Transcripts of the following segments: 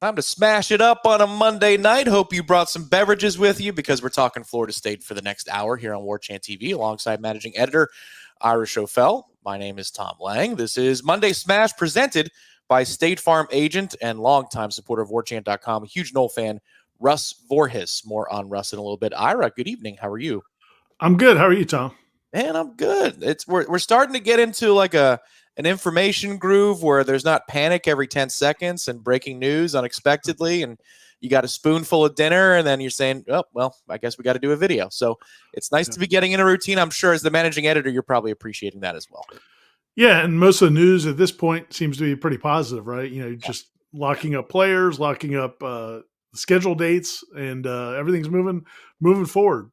Time to smash it up on a Monday night. Hope you brought some beverages with you because we're talking Florida State for the next hour here on Warchant TV alongside managing editor Ira Schoffel. My name is Tom Lang. This is Monday Smash presented by State Farm agent and longtime supporter of Warchant.com, a huge Nole fan, Russ Voorhis. More on Russ in a little bit. Ira, good evening. How are you? I'm good. How are you, Tom? Man, I'm good. We're starting to get into like an information groove where there's not panic every 10 seconds and breaking news unexpectedly, and you got a spoonful of dinner and then you're saying, oh, well, I guess we got to do a video. So it's nice to be getting in a routine. I'm sure as the managing editor, you're probably appreciating that as well. Yeah, and most of the news at this point seems to be pretty positive, right? Just locking up players, locking up schedule dates, and everything's moving forward.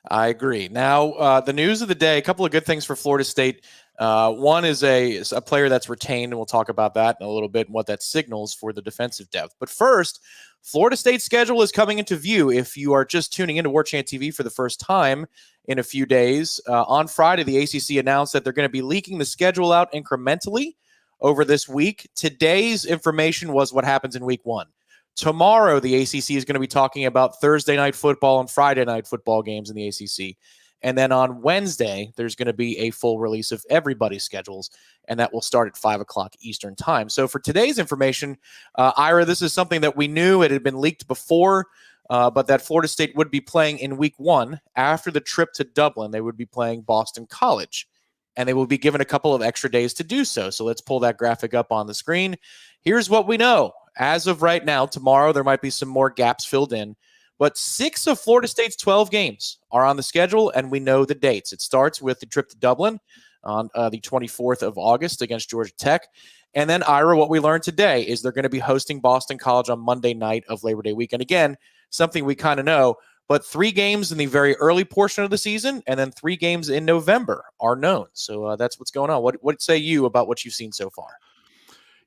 I agree. Now, the news of the day, a couple of good things for Florida State. One is a player that's retained, and we'll talk about that in a little bit and what that signals for the defensive depth. But first, Florida State's schedule is coming into view. If you are just tuning into Warchant TV for the first time in a few days, on Friday, the ACC announced that they're going to be leaking the schedule out incrementally over this week. Today's information was what happens in week one. Tomorrow, the ACC is going to be talking about Thursday night football and Friday night football games in the ACC. And then on Wednesday, there's going to be a full release of everybody's schedules, and that will start at 5 o'clock Eastern time. So for today's information, Ira, this is something that we knew. It had been leaked before, but that Florida State would be playing in week one. After the trip to Dublin, they would be playing Boston College, and they will be given a couple of extra days to do so. So let's pull that graphic up on the screen. Here's what we know. As of right now, tomorrow, there might be some more gaps filled in. But 6 of Florida State's 12 games are on the schedule, and we know the dates. It starts with the trip to Dublin on the 24th of August against Georgia Tech. And then, Ira, what we learned today is they're going to be hosting Boston College on Monday night of Labor Day weekend. Again, something we kind of know, but 3 games in the very early portion of the season and then 3 games in November are known. So that's what's going on. What say you about what you've seen so far?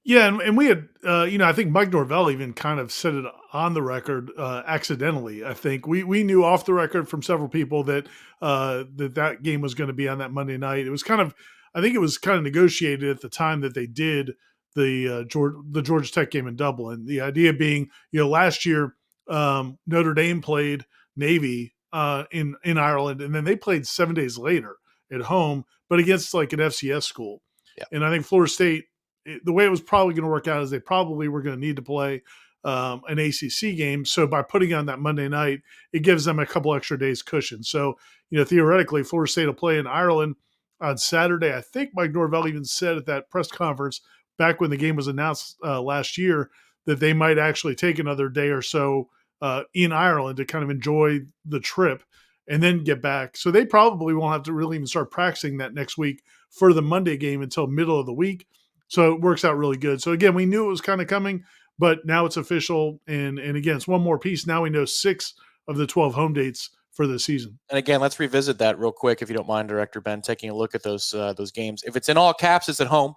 Yeah, and we had, I think Mike Norvell even kind of said it on the record accidentally. I think we knew off the record from several people that that game was going to be on that Monday night. It was I think it was kind of negotiated at the time that they did the Georgia Tech game in Dublin. The idea being, last year Notre Dame played Navy in Ireland, and then they played 7 days later at home, but against like an FCS school. Yeah. And I think Florida State, the way it was probably going to work out is they probably were going to need to play an ACC game. So by putting on that Monday night, it gives them a couple extra days cushion. So, theoretically, Florida State will play in Ireland on Saturday. I think Mike Norvell even said at that press conference back when the game was announced last year that they might actually take another day or so in Ireland to kind of enjoy the trip and then get back. So they probably won't have to really even start practicing that next week for the Monday game until middle of the week. So it works out really good. So again, we knew it was kind of coming, but now it's official. And again, it's one more piece. Now we know 6 of the 12 home dates for the season. And again, let's revisit that real quick, if you don't mind, Director Ben, taking a look at those games. If it's in all caps, it's at home.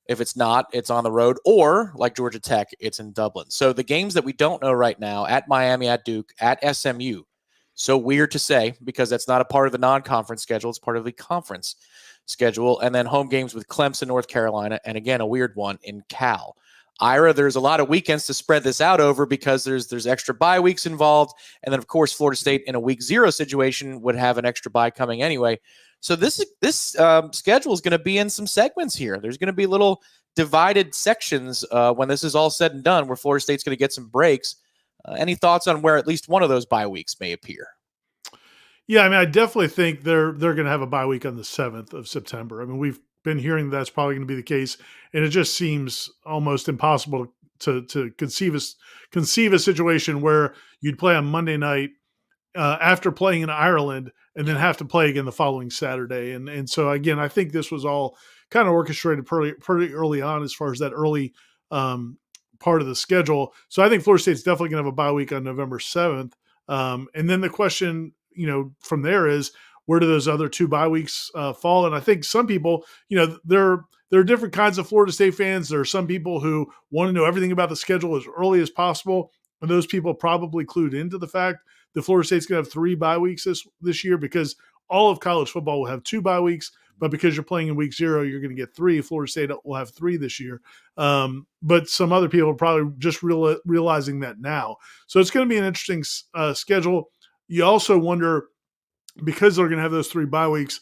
If it's not, it's on the road. Or, like Georgia Tech, it's in Dublin. So the games that we don't know right now, at Miami, at Duke, at SMU, so weird to say because that's not a part of the non-conference schedule. It's part of the conference schedule. And then home games with Clemson, North Carolina, and again, a weird one in Cal. Ira, there's a lot of weekends to spread this out over because there's extra bye weeks involved. And then, of course, Florida State in a week 0 situation would have an extra bye coming anyway. So this schedule is going to be in some segments here. There's going to be little divided sections when this is all said and done where Florida State's going to get some breaks. Any thoughts on where at least one of those bye weeks may appear? Yeah, I mean, I definitely think they're going to have a bye week on the 7th of September. I mean, we've been hearing that's probably going to be the case, and it just seems almost impossible to conceive a situation where you'd play on Monday night after playing in Ireland and then have to play again the following Saturday. And so again, I think this was all kind of orchestrated pretty early on as far as that early part of the schedule. So I think Florida State's definitely going to have a bye week on November 7th. And then the question, from there is, where do those other 2 bye weeks fall? And I think some people, there are different kinds of Florida State fans. There are some people who want to know everything about the schedule as early as possible. And those people probably clued into the fact that Florida State's going to have 3 bye weeks this year because all of college football will have 2 bye weeks. but because you're playing in week 0, you're going to get 3. Florida State will have 3 this year. But some other people are probably just realizing that now. So it's going to be an interesting schedule. You also wonder, because they're going to have those 3 bye weeks,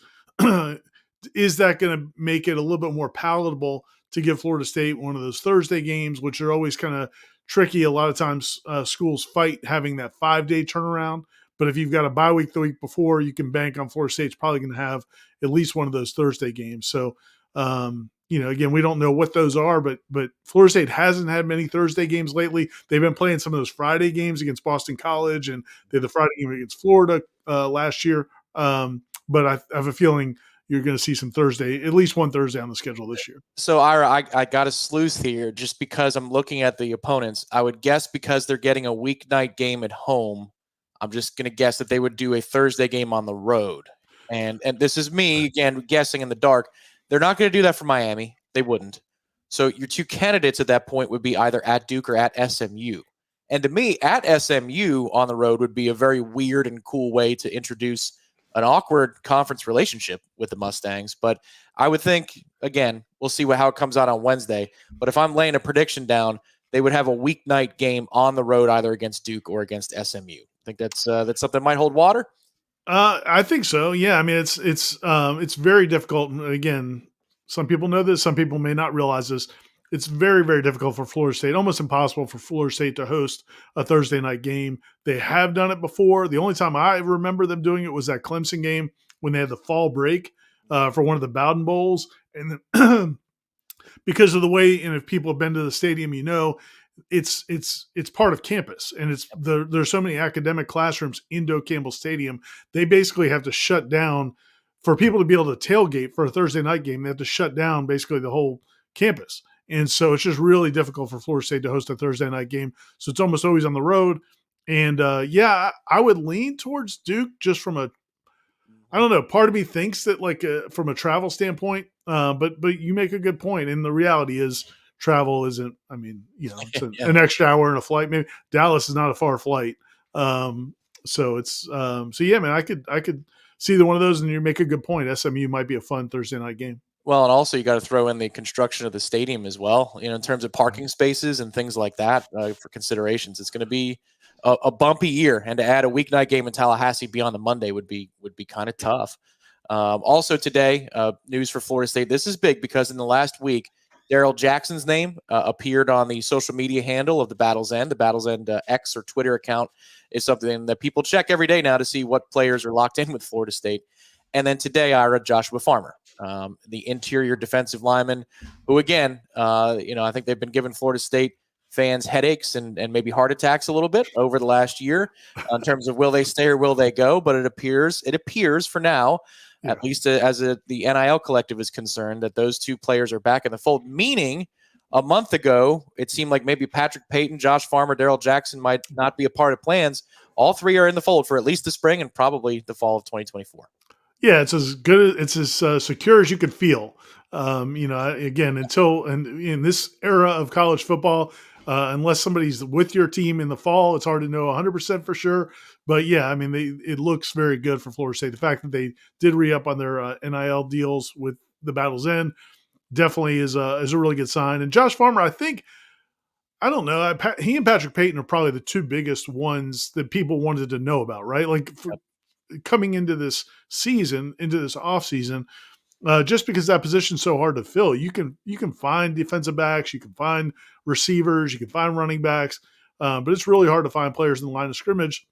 is that going to make it a little bit more palatable to give Florida State one of those Thursday games, which are always kind of tricky. A lot of times schools fight having that 5-day turnaround. But if you've got a bye week the week before, you can bank on Florida State's probably going to have at least one of those Thursday games. So, again, we don't know what those are, but Florida State hasn't had many Thursday games lately. They've been playing some of those Friday games against Boston College, and they had the Friday game against Florida last year. But I have a feeling you're going to see some Thursday, at least one Thursday on the schedule this year. So, Ira, I got a sleuth here just because I'm looking at the opponents. I would guess because they're getting a weeknight game at home, I'm just going to guess that they would do a Thursday game on the road. And this is me, again, guessing in the dark. They're not going to do that for Miami. They wouldn't. So your 2 candidates at that point would be either at Duke or at SMU. And to me, at SMU on the road would be a very weird and cool way to introduce an awkward conference relationship with the Mustangs. But I would think, again, we'll see how it comes out on Wednesday. But if I'm laying a prediction down, they would have a weeknight game on the road either against Duke or against SMU. I think that's something that might hold water. I think so. Yeah. I mean, it's very difficult. And again, some people know this, some people may not realize this. It's very, very difficult for Florida State, almost impossible for Florida State to host a Thursday night game. They have done it before. The only time I remember them doing it was that Clemson game when they had the fall break for one of the Bowden Bowls. And then because of the way, and if people have been to the stadium, it's part of campus, and there's so many academic classrooms in Doak Campbell Stadium. They basically have to shut down for people to be able to tailgate for a Thursday night game. They have to shut down basically the whole campus. And so it's just really difficult for Florida State to host a Thursday night game. So it's almost always on the road. And I would lean towards Duke just from I don't know. Part of me thinks that from a travel standpoint, but you make a good point. And the reality is travel isn't, it's an extra hour in a flight. Maybe Dallas is not a far flight. So it's, man, I could see either one of those, and you make a good point. SMU might be a fun Thursday night game. Well, and also you got to throw in the construction of the stadium as well, in terms of parking spaces and things like that for considerations. It's going to be a bumpy year, and to add a weeknight game in Tallahassee beyond the Monday would be kind of tough. Also today, news for Florida State. This is big because in the last week, Darrell Jackson's name appeared on the social media handle of the Battle's End. The Battle's End X or Twitter account is something that people check every day now to see what players are locked in with Florida State. And then today, Ira, Joshua Farmer, the interior defensive lineman, who, again, I think they've been giving Florida State fans headaches and maybe heart attacks a little bit over the last year in terms of will they stay or will they go. But it appears for now, at least the NIL collective is concerned, that those 2 players are back in the fold, meaning a month ago, it seemed like maybe Patrick Payton, Josh Farmer, Darrell Jackson might not be a part of plans. All 3 are in the fold for at least the spring and probably the fall of 2024. Yeah, it's as good. It's as secure as you could feel. Again, in this era of college football, unless somebody's with your team in the fall, it's hard to know 100% for sure. But yeah, it looks very good for Florida State. The fact that they did re-up on their NIL deals with the Battle's End definitely is a really good sign. And Josh Farmer, I don't know. He and Patrick Payton are probably the 2 biggest ones that people wanted to know about, right? Coming into this season, into this off season, just because that position's so hard to fill. You can find defensive backs, you can find receivers, you can find running backs, but it's really hard to find players in the line of scrimmage.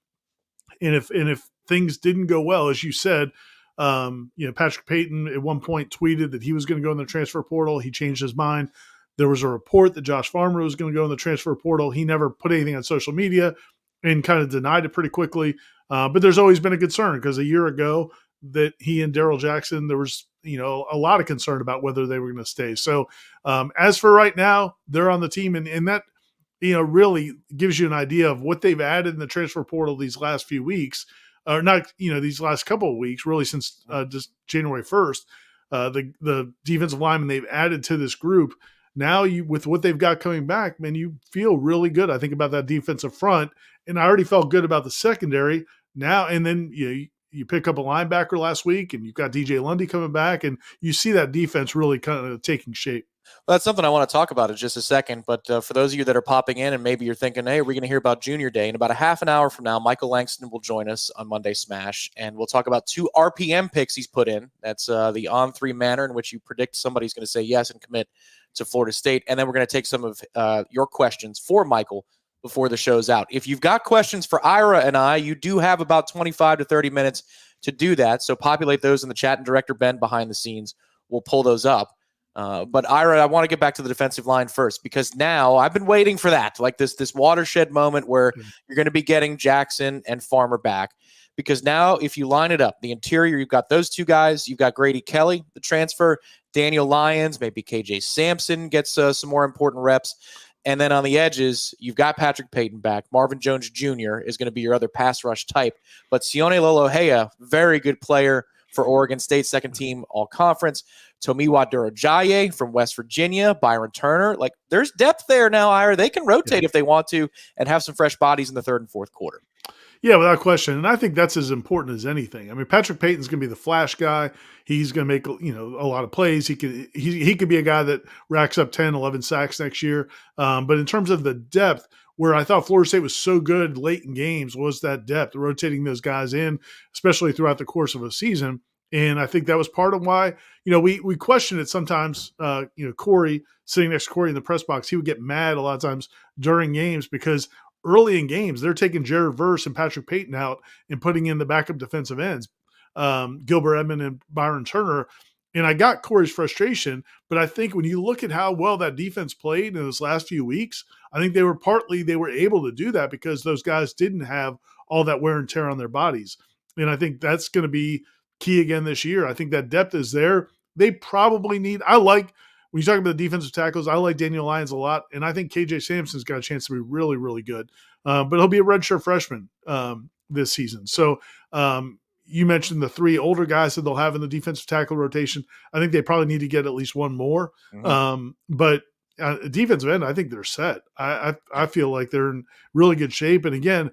And if things didn't go well, as you said, Patrick Payton at one point tweeted that he was going to go in the transfer portal. He changed his mind. There was a report that Josh Farmer was going to go in the transfer portal. He never put anything on social media and kind of denied it pretty quickly. But there's always been a concern because a year ago that he and Darrell Jackson, there was, a lot of concern about whether they were going to stay. So as for right now, they're on the team, and that, really gives you an idea of what they've added in the transfer portal these last few weeks, or not, these last couple of weeks, really since just January 1st, the defensive linemen they've added to this group. Now with what they've got coming back, man, you feel really good, I think, about that defensive front. And I already felt good about the secondary now. And then you pick up a linebacker last week, and you've got DJ Lundy coming back, and you see that defense really kind of taking shape. Well, that's something I want to talk about in just a second. But for those of you that are popping in and maybe you're thinking, hey, we're going to hear about Junior Day. In about a half an hour from now, Michael Langston will join us on Monday Smash, and we'll talk about 2 RPM picks he's put in. That's the on-3 manner in which you predict somebody's going to say yes and commit to Florida State. And then we're going to take some of your questions for Michael before the show's out. If you've got questions for Ira and I, you do have about 25 to 30 minutes to do that. So populate those in the chat, and Director Ben behind the scenes will pull those up. But Ira, I want to get back to the defensive line first, because now I've been waiting for that, like this watershed moment where you're going to be getting Jackson and Farmer back. Because now if you line it up, the interior, you've got those 2 guys. You've got Grady Kelly, the transfer, Daniel Lyons, maybe KJ Sampson gets some more important reps. And then on the edges, you've got Patrick Payton back. Marvin Jones Jr. is going to be your other pass rush type. But Sione Lolohea, very good player for Oregon State, second team all-conference. Tomiwa Durajaye from West Virginia, Byron Turner. Like, there's depth there now, Ira. They can rotate if they want to and have some fresh bodies in the third and fourth quarter. Yeah, without question. And I think that's as important as anything. I mean, Patrick Payton's going to be the flash guy. He's going to make, a lot of plays. He could be a guy that racks up 10, 11 sacks next year. But in terms of the depth, where I thought Florida State was so good late in games was that depth, rotating those guys in, especially throughout the course of a season. And I think that was part of why, we question it sometimes. Corey, sitting next to Corey in the press box, he would get mad a lot of times during games because early in games, they're taking Jared Verse and Patrick Payton out and putting in the backup defensive ends, Gilbert Edmond and Byron Turner. And I got Corey's frustration, but I think when you look at how well that defense played in those last few weeks, I think they were able to do that because those guys didn't have all that wear and tear on their bodies. And I think that's going to be key again this year. I think that depth is there. They probably need, when you talk about the defensive tackles, I like Daniel Lyons a lot, and I think KJ Sampson's got a chance to be really, really good. But he'll be a redshirt freshman this season. So you mentioned the 3 older guys that they'll have in the defensive tackle rotation. I think they probably need to get at least one more. But defensive end, I think they're set. I feel like they're in really good shape. And again,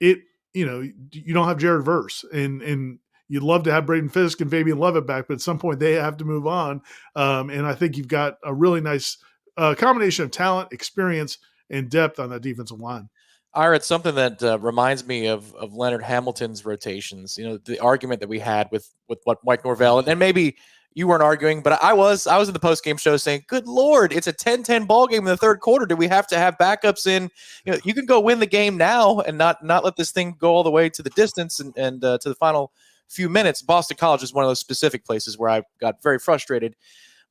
you don't have Jared Verse, and you'd love to have Braden Fisk and Fabian Levitt back, but at some point they have to move on. And I think you've got a really nice combination of talent, experience, and depth on that defensive line. Ira, it's something that reminds me of Leonard Hamilton's rotations. The argument that we had with what Mike Norvell, and maybe you weren't arguing, but I was in the post-game show saying, good Lord, it's a 10-10 ball game in the third quarter. Do we have to have backups in? You can go win the game now and not let this thing go all the way to the distance and to the final few minutes. Boston College is one of those specific places where I got very frustrated.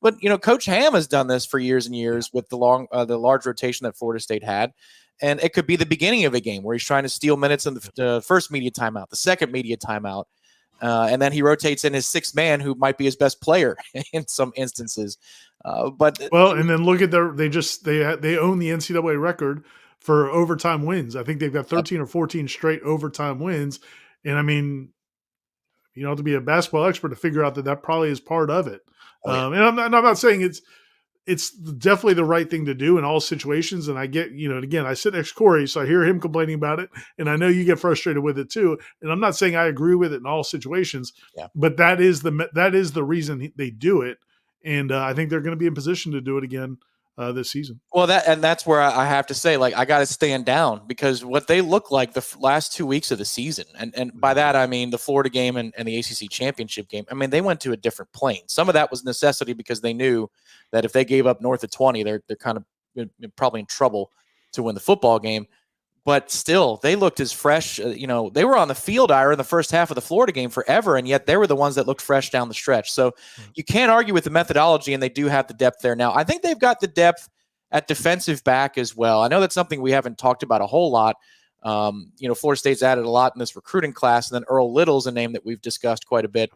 But, Coach Ham has done this for years and years with the large rotation that Florida State had. And it could be the beginning of a game where he's trying to steal minutes in the first media timeout, the second media timeout. And then he rotates in his 6th man, who might be his best player in some instances. And then look at they own the NCAA record for overtime wins. I think they've got 13 or 14 straight overtime wins. And I mean, you don't have to be a basketball expert to figure out that probably is part of it. And I'm not saying it's definitely the right thing to do in all situations. And I get, and again, I sit next to Corey, so I hear him complaining about it. And I know you get frustrated with it too. And I'm not saying I agree with it in all situations, but that is the reason they do it. And I think they're going to be in position to do it again this season. Well, that's where I have to say, I got to stand down, because what they look like the last 2 weeks of the season, and by that I mean the Florida game and the ACC championship game. I mean, they went to a different plane. Some of that was necessity because they knew that if they gave up north of 20, they're kind of probably in trouble to win the football game. But still, they looked as fresh. They were on the field, Ira, in the first half of the Florida game forever, and yet they were the ones that looked fresh down the stretch. So you can't argue with the methodology, and they do have the depth there now. I think they've got the depth at defensive back as well. I know that's something we haven't talked about a whole lot. Florida State's added a lot in this recruiting class, and then Earl Little's a name that we've discussed quite a bit.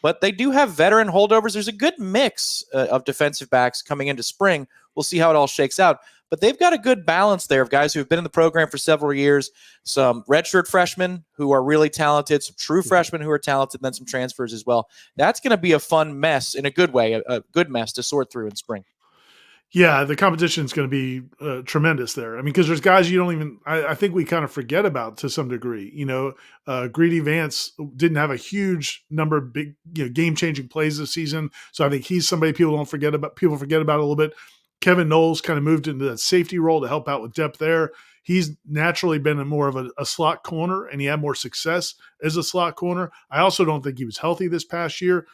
But they do have veteran holdovers. There's a good mix of defensive backs coming into spring. We'll see how it all shakes out. But they've got a good balance there of guys who have been in the program for several years, some redshirt freshmen who are really talented, some true freshmen who are talented, and then some transfers as well. That's going to be a fun mess in a good way, a good mess to sort through in spring. Yeah, the competition is going to be tremendous there. I mean, because there's guys you don't even. I think we kind of forget about to some degree. Greedy Vance didn't have a huge number of big, game changing plays this season, so I think he's somebody people don't forget about. People forget about a little bit. Kevin Knowles kind of moved into that safety role to help out with depth there. He's naturally been more of a slot corner, and he had more success as a slot corner. I also don't think he was healthy this past year.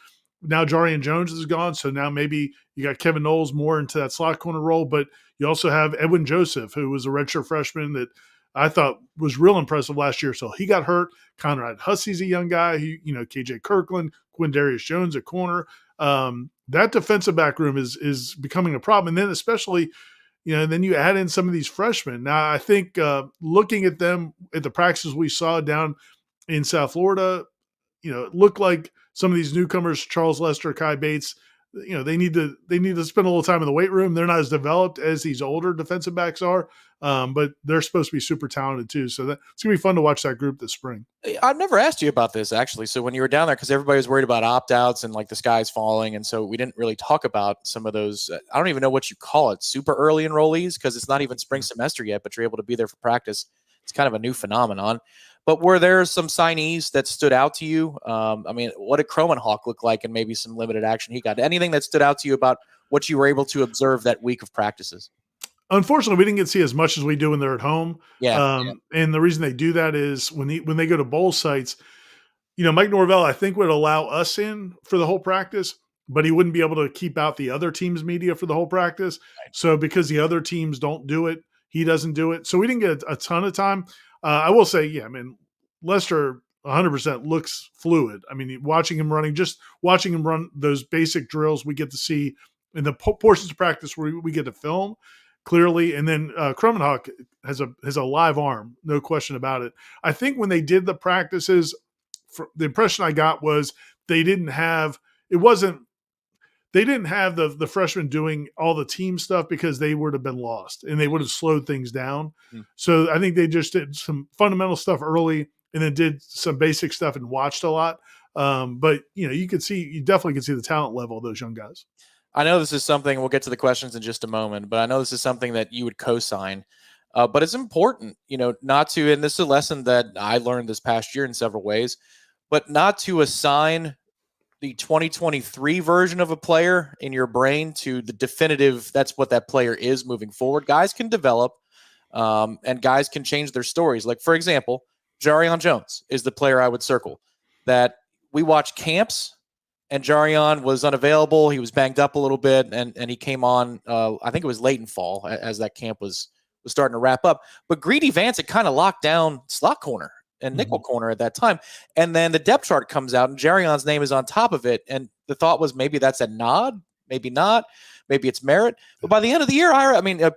Now Jarian Jones is gone, so now maybe you got Kevin Knowles more into that slot corner role, but you also have Edwin Joseph, who was a redshirt freshman that I thought was real impressive last year. So he got hurt. Conrad Hussey's a young guy. KJ Kirkland, Quindarius Jones at corner. That defensive back room is becoming a problem. And then especially, then you add in some of these freshmen. Now I think looking at them at the practices we saw down in South Florida, it looked like some of these newcomers, Charles Lester, Kai Bates, they need to spend a little time in the weight room. They're not as developed as these older defensive backs are, but they're supposed to be super talented too. So it's gonna be fun to watch that group this spring. I've never asked you about this actually. So when you were down there, because everybody was worried about opt-outs and like the sky's falling, and so we didn't really talk about some of those. I don't even know what you call it, super early enrollees, because it's not even spring semester yet, but you're able to be there for practice. It's kind of a new phenomenon. But were there some signees that stood out to you? What did Cromenhawk look like in maybe some limited action he got? Anything that stood out to you about what you were able to observe that week of practices? Unfortunately, we didn't get to see as much as we do when they're at home. Yeah. And the reason they do that is when they go to bowl sites, Mike Norvell, I think, would allow us in for the whole practice, but he wouldn't be able to keep out the other team's media for the whole practice. Right. So because the other teams don't do it, he doesn't do it. So we didn't get a ton of time. I will say, Lester 100% looks fluid. I mean, watching him run those basic drills we get to see in the portions of practice where we get to film clearly. And then Cromenhawk has a live arm, no question about it. I think when they did the practices, the impression I got was they didn't have the freshmen doing all the team stuff because they would have been lost and they would have slowed things down. So I think they just did some fundamental stuff early and then did some basic stuff and watched a lot. But you definitely can see the talent level of those young guys. I know this is something, we'll get to the questions in just a moment, but I know this is something that you would co-sign. But it's important, not to, and this is a lesson that I learned this past year in several ways, but not to assign the 2023 version of a player in your brain to the definitive, that's what that player is moving forward. Guys can develop and guys can change their stories. Like, for example, Jarian Jones is the player I would circle that we watched camps and Jarian was unavailable. He was banged up a little bit and he came on, I think it was late in fall as that camp was starting to wrap up. But Greedy Vance had kind of locked down slot corner and nickel corner at that time. And then the depth chart comes out and Jarian's name is on top of it. And the thought was maybe that's a nod, maybe not, maybe it's merit. But by the end of the year,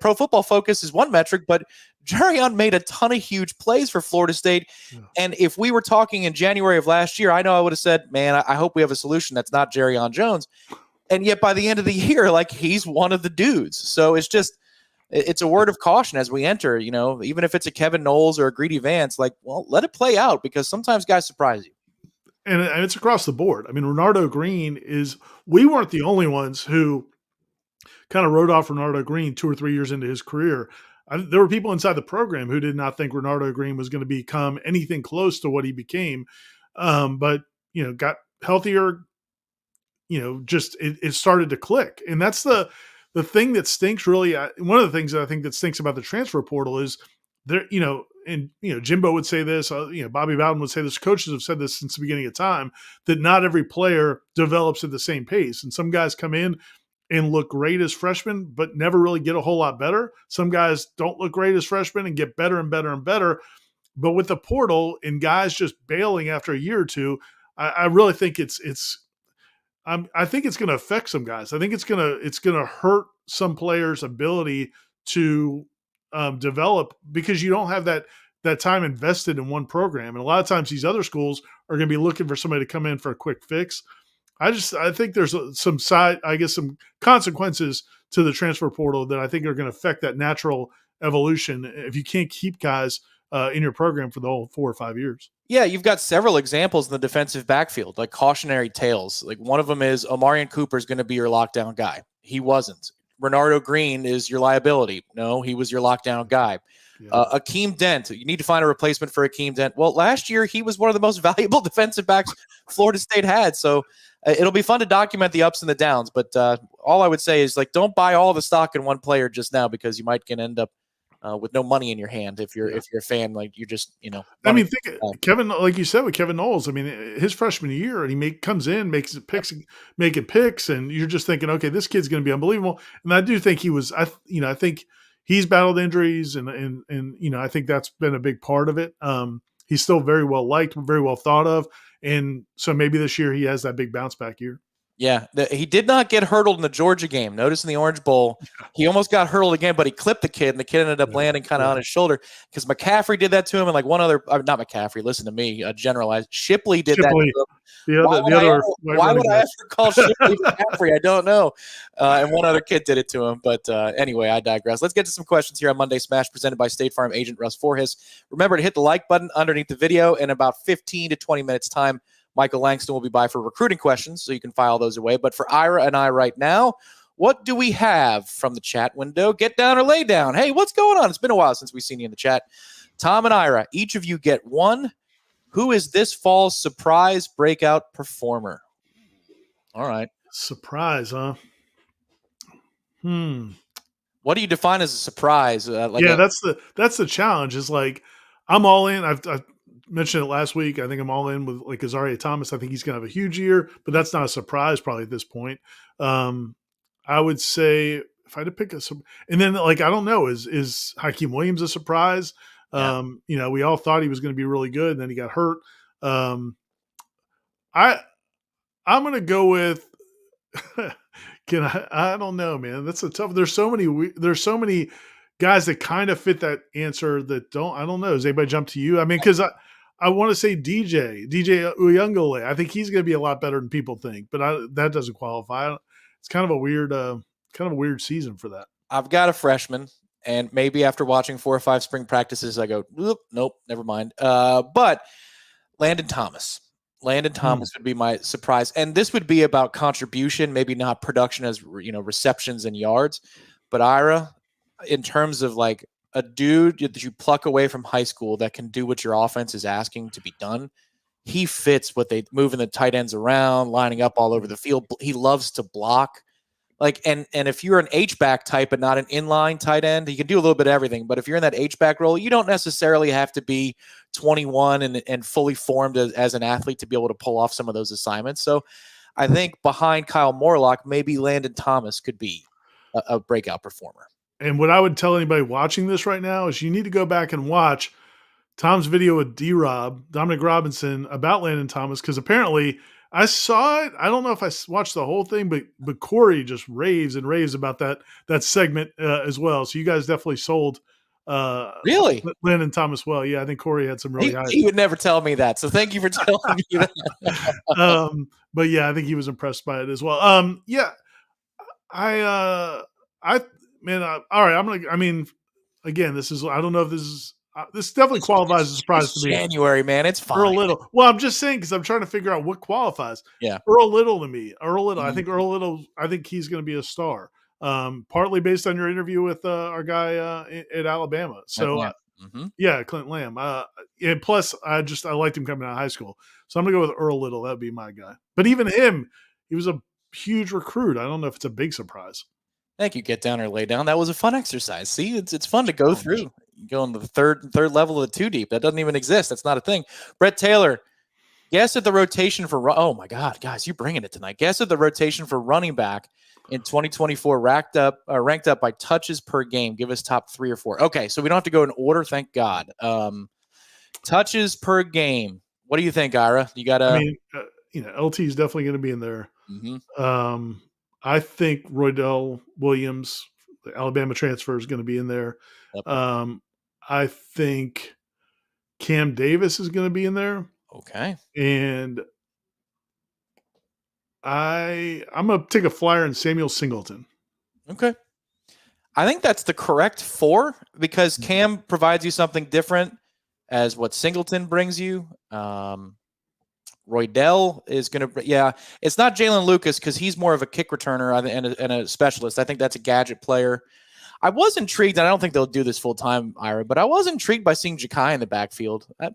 Pro Football Focus is one metric, but Jarian made a ton of huge plays for Florida State. Yeah. And if we were talking in January of last year, I know I would have said, man, I hope we have a solution that's not Jarian Jones. And yet by the end of the year, like, he's one of the dudes. So it's a word of caution as we enter, even if it's a Kevin Knowles or a Greedy Vance, let it play out because sometimes guys surprise you. And it's across the board. I mean, Renardo Green we weren't the only ones who kind of wrote off Renardo Green 2 or 3 years into his career. There were people inside the program who did not think Renardo Green was going to become anything close to what he became. But, got healthier, it started to click. And that's the thing that stinks really. One of the things that I think that stinks about the transfer portal is there, Jimbo would say this, Bobby Bowden would say this, coaches have said this since the beginning of time, that not every player develops at the same pace. And some guys come in and look great as freshmen, but never really get a whole lot better. Some guys don't look great as freshmen and get better and better and better. But with the portal and guys just bailing after a year or two, I really think I think it's going to affect some guys. I think it's going to hurt some players' ability to develop because you don't have that time invested in one program. And a lot of times these other schools are going to be looking for somebody to come in for a quick fix. I think there's some consequences to the transfer portal that I think are going to affect that natural evolution if you can't keep guys in your program for the whole 4 or 5 years. Yeah, you've got several examples in the defensive backfield, like cautionary tales. Like one of them is Omarion Cooper is going to be your lockdown guy. He wasn't. Renardo Green is your liability. No, he was your lockdown guy. Yeah. Akeem Dent, you need to find a replacement for Akeem Dent. Well, last year he was one of the most valuable defensive backs Florida State had. So it'll be fun to document the ups and the downs. But all I would say is, like, don't buy all the stock in one player just now, because you might end up with no money in your hand if you're a fan. Like, you just I mean, think Kevin, like you said with Kevin Knowles. I mean, his freshman year, and he comes in, making picks, and you're just thinking, okay, this kid's going to be unbelievable. And I do think he was. I think he's battled injuries, and I think that's been a big part of it. He's still very well liked, very well thought of, and so maybe this year he has that big bounce back year. Yeah, he did not get hurtled in the Georgia game. Notice in the Orange Bowl, he almost got hurtled again, but he clipped the kid, and the kid ended up landing kind of on his shoulder, because McCaffrey did that to him, and like one other, not McCaffrey, listen to me, generalized. Shipley did that to him. Why would I ever call Shipley McCaffrey? I don't know. And one other kid did it to him. But anyway, I digress. Let's get to some questions here on Monday Smash, presented by State Farm agent Russ Forhis. Remember to hit the like button underneath the video. In about 15 to 20 minutes time, Michael Langston will be by for recruiting questions, so you can file those away. But for Ira and I right now, what do we have from the chat window? Get down or lay down. Hey, what's going on? It's been a while since we've seen you in the chat. Tom and Ira, each of you get one. Who is this fall's surprise breakout performer? All right. Surprise, huh? What do you define as a surprise? That's the challenge. Is like, I'm all in. I've mentioned it last week. I think I'm all in with like Azaria Thomas. I think he's going to have a huge year, but that's not a surprise probably at this point. I would say if I had to pick and then like, I don't know, is Hakeem Williams a surprise? Yeah. We all thought he was going to be really good, and then he got hurt. I'm going to go with, I don't know, man. That's a tough, there's so many guys that kind of fit that answer that I don't know. Does anybody jump to you? I mean, cause I want to say DJ Uyungale. I think he's going to be a lot better than people think, but that doesn't qualify. It's kind of a weird season for that. I've got a freshman, and maybe after watching 4 or 5 spring practices, I go, nope, never mind. But Landon Thomas would be my surprise. And this would be about contribution, maybe not production as, receptions and yards. But Ira, in terms of like a dude that you pluck away from high school that can do what your offense is asking to be done, he fits what they moving the tight ends around, lining up all over the field. He loves to block. Like, and if you're an H-back type but not an inline tight end, he can do a little bit of everything. But if you're in that H-back role, you don't necessarily have to be 21 and fully formed as an athlete to be able to pull off some of those assignments. So I think behind Kyle Morlock, maybe Landon Thomas could be a breakout performer. And what I would tell anybody watching this right now is you need to go back and watch Tom's video with D-Rob, Dominic Robinson, about Landon Thomas, because apparently I saw it. I don't know if I watched the whole thing, but Corey just raves and raves about that segment as well. So you guys definitely sold really Landon Thomas well. Yeah, I think Corey had some really high. He would never tell me that, so thank you for telling me that. But yeah, I think he was impressed by it as well. All right. Again, I don't know if this definitely qualifies as a surprise to me. January, man, it's fine. Earl Little. Well, I'm just saying, because I'm trying to figure out what qualifies. Yeah. Earl Little to me. I think Earl Little, I think he's going to be a star. Partly based on your interview with our guy at Alabama. So Clint Lamb. And plus I liked him coming out of high school. So I'm going to go with Earl Little. That'd be my guy. But even him, he was a huge recruit. I don't know if it's a big surprise. Thank you. Get down or lay down. That was a fun exercise. See, it's fun to go through. You go on the third level of the 2 deep. That doesn't even exist. That's not a thing. Brett Taylor, guess at the rotation for oh my God, guys, you're bringing it tonight. Guess at the rotation for running back in 2024, ranked up by touches per game. Give us top 3 or 4. Okay, so we don't have to go in order. Thank God. Touches per game. What do you think, Ira? You got LT is definitely going to be in there. Mm-hmm. I think Roydell Williams, the Alabama transfer, is going to be in there. Yep. I think Cam Davis is going to be in there. Okay. And I'm going to take a flyer on Samuel Singleton. Okay. I think that's the correct 4, because Cam provides you something different as what Singleton brings you. Roydell is going to, yeah, it's not Jalen Lucas because he's more of a kick returner and a specialist. I think that's a gadget player. I was intrigued, and I don't think they'll do this full time, Ira, but I was intrigued by seeing Ja'Kai in the backfield. I'm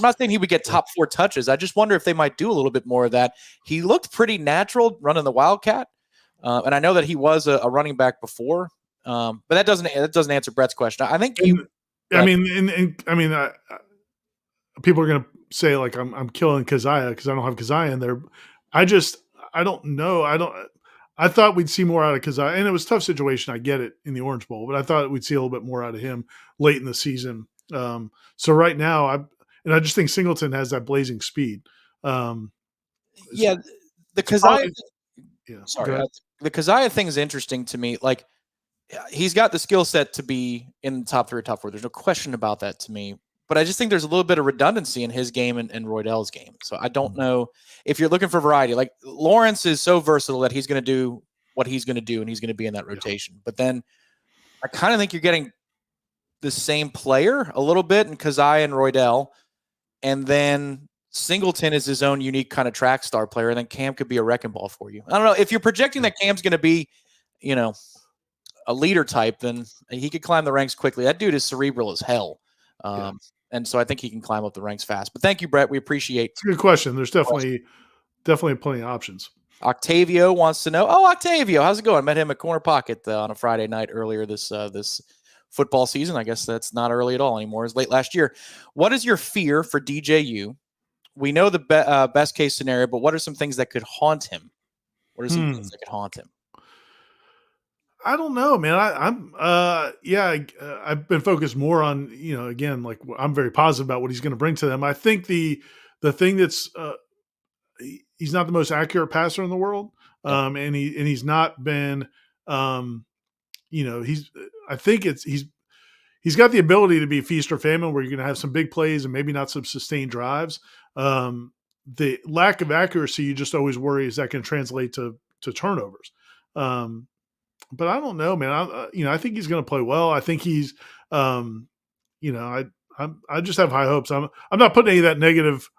not saying he would get top 4 touches. I just wonder if they might do a little bit more of that. He looked pretty natural running the Wildcat, and I know that he was a running back before, but that doesn't answer Brett's question. I think you. I mean, people are going to say like I'm killing Keziah because I don't have Keziah in there. I don't know. I thought we'd see more out of Keziah, and it was a tough situation. I get it in the Orange Bowl, but I thought we'd see a little bit more out of him late in the season. So right now, I just think Singleton has that blazing speed. Yeah, the Keziah. Sorry, the Keziah thing is interesting to me. Like, he's got the skill set to be in the top 3 or top 4. There's no question about that to me. But I just think there's a little bit of redundancy in his game and Roydell's game. So I don't know if you're looking for variety. Like, Lawrence is so versatile that he's going to do what he's going to do, and he's going to be in that rotation. Yeah. But then I kind of think you're getting the same player a little bit in Keziah and Roydell. And then Singleton is his own unique kind of track star player. And then Cam could be a wrecking ball for you. I don't know. If you're projecting that Cam's going to be, a leader type, then he could climb the ranks quickly. That dude is cerebral as hell. And so I think he can climb up the ranks fast. But thank you, Brett. We appreciate. It's a good question. There's definitely plenty of options. Octavio wants to know. Oh, Octavio, how's it going? I met him at Corner Pocket on a Friday night earlier this football season. I guess that's not early at all anymore. It's late last year. What is your fear for DJU? We know the best case scenario, but what are some things that could haunt him? What are some things that could haunt him? I don't know, man. I've been focused more on, again, like I'm very positive about what he's going to bring to them. I think the thing that's he's not the most accurate passer in the world, and he's not been, I think he's got the ability to be feast or famine, where you're going to have some big plays and maybe not some sustained drives. The lack of accuracy, you just always worry, is that going to translate to turnovers? But I don't know, man. I think he's going to play well. I think he's, I just have high hopes. I'm not putting any of that negative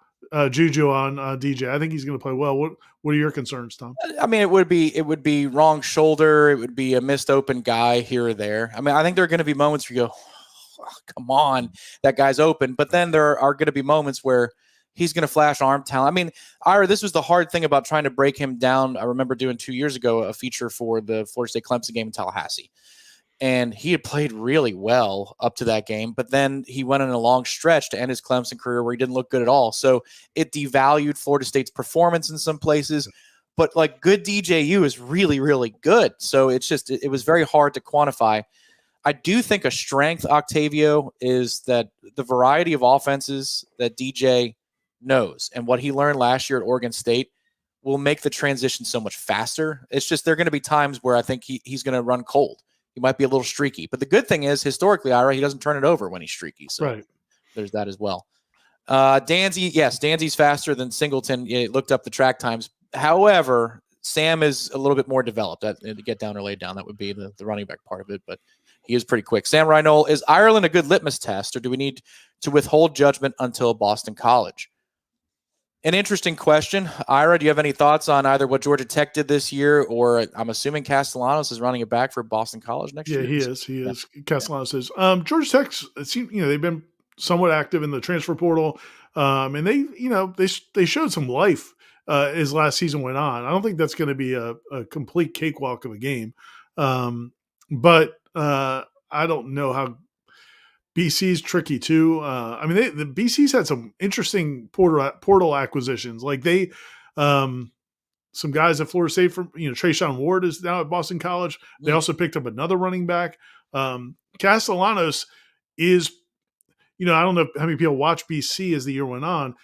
juju on DJ. I think he's going to play well. What are your concerns, Tom? I mean, it would be wrong shoulder. It would be a missed open guy here or there. I mean, I think there are going to be moments where you go, oh, come on, that guy's open. But then there are going to be moments where he's going to flash arm talent. I mean, Ira, this was the hard thing about trying to break him down. I remember doing 2 years ago a feature for the Florida State Clemson game in Tallahassee. And he had played really well up to that game, but then he went on a long stretch to end his Clemson career where he didn't look good at all. So it devalued Florida State's performance in some places. But like, good DJU is really, really good. So it's just, it was very hard to quantify. I do think a strength, Octavio, is that the variety of offenses that DJ knows and what he learned last year at Oregon State will make the transition so much faster. It's just, there are going to be times where I think he's going to run cold. He might be a little streaky, but the good thing is, historically, Ira, he doesn't turn it over when he's streaky. So There's that as well. Danzy's faster than Singleton. Yeah, looked up the track times. However, Sam is a little bit more developed. To get down or lay down, that would be the running back part of it, but he is pretty quick. Sam Reinhold, is Ireland a good litmus test, or do we need to withhold judgment until Boston College? An interesting question. Ira, do you have any thoughts on either what Georgia Tech did this year, or I'm assuming Castellanos is running it back for Boston College next year? Yeah, he is. Castellanos is. Georgia Tech's, it seems, they've been somewhat active in the transfer portal, and they showed some life as last season went on. I don't think that's going to be a complete cakewalk of a game, but I don't know how. BC's tricky too. The BC's had some interesting portal acquisitions. Like some guys at Florida State from, Trayshawn Ward is now at Boston College. They also picked up another running back. Castellanos is, I don't know how many people watch BC as the year went on.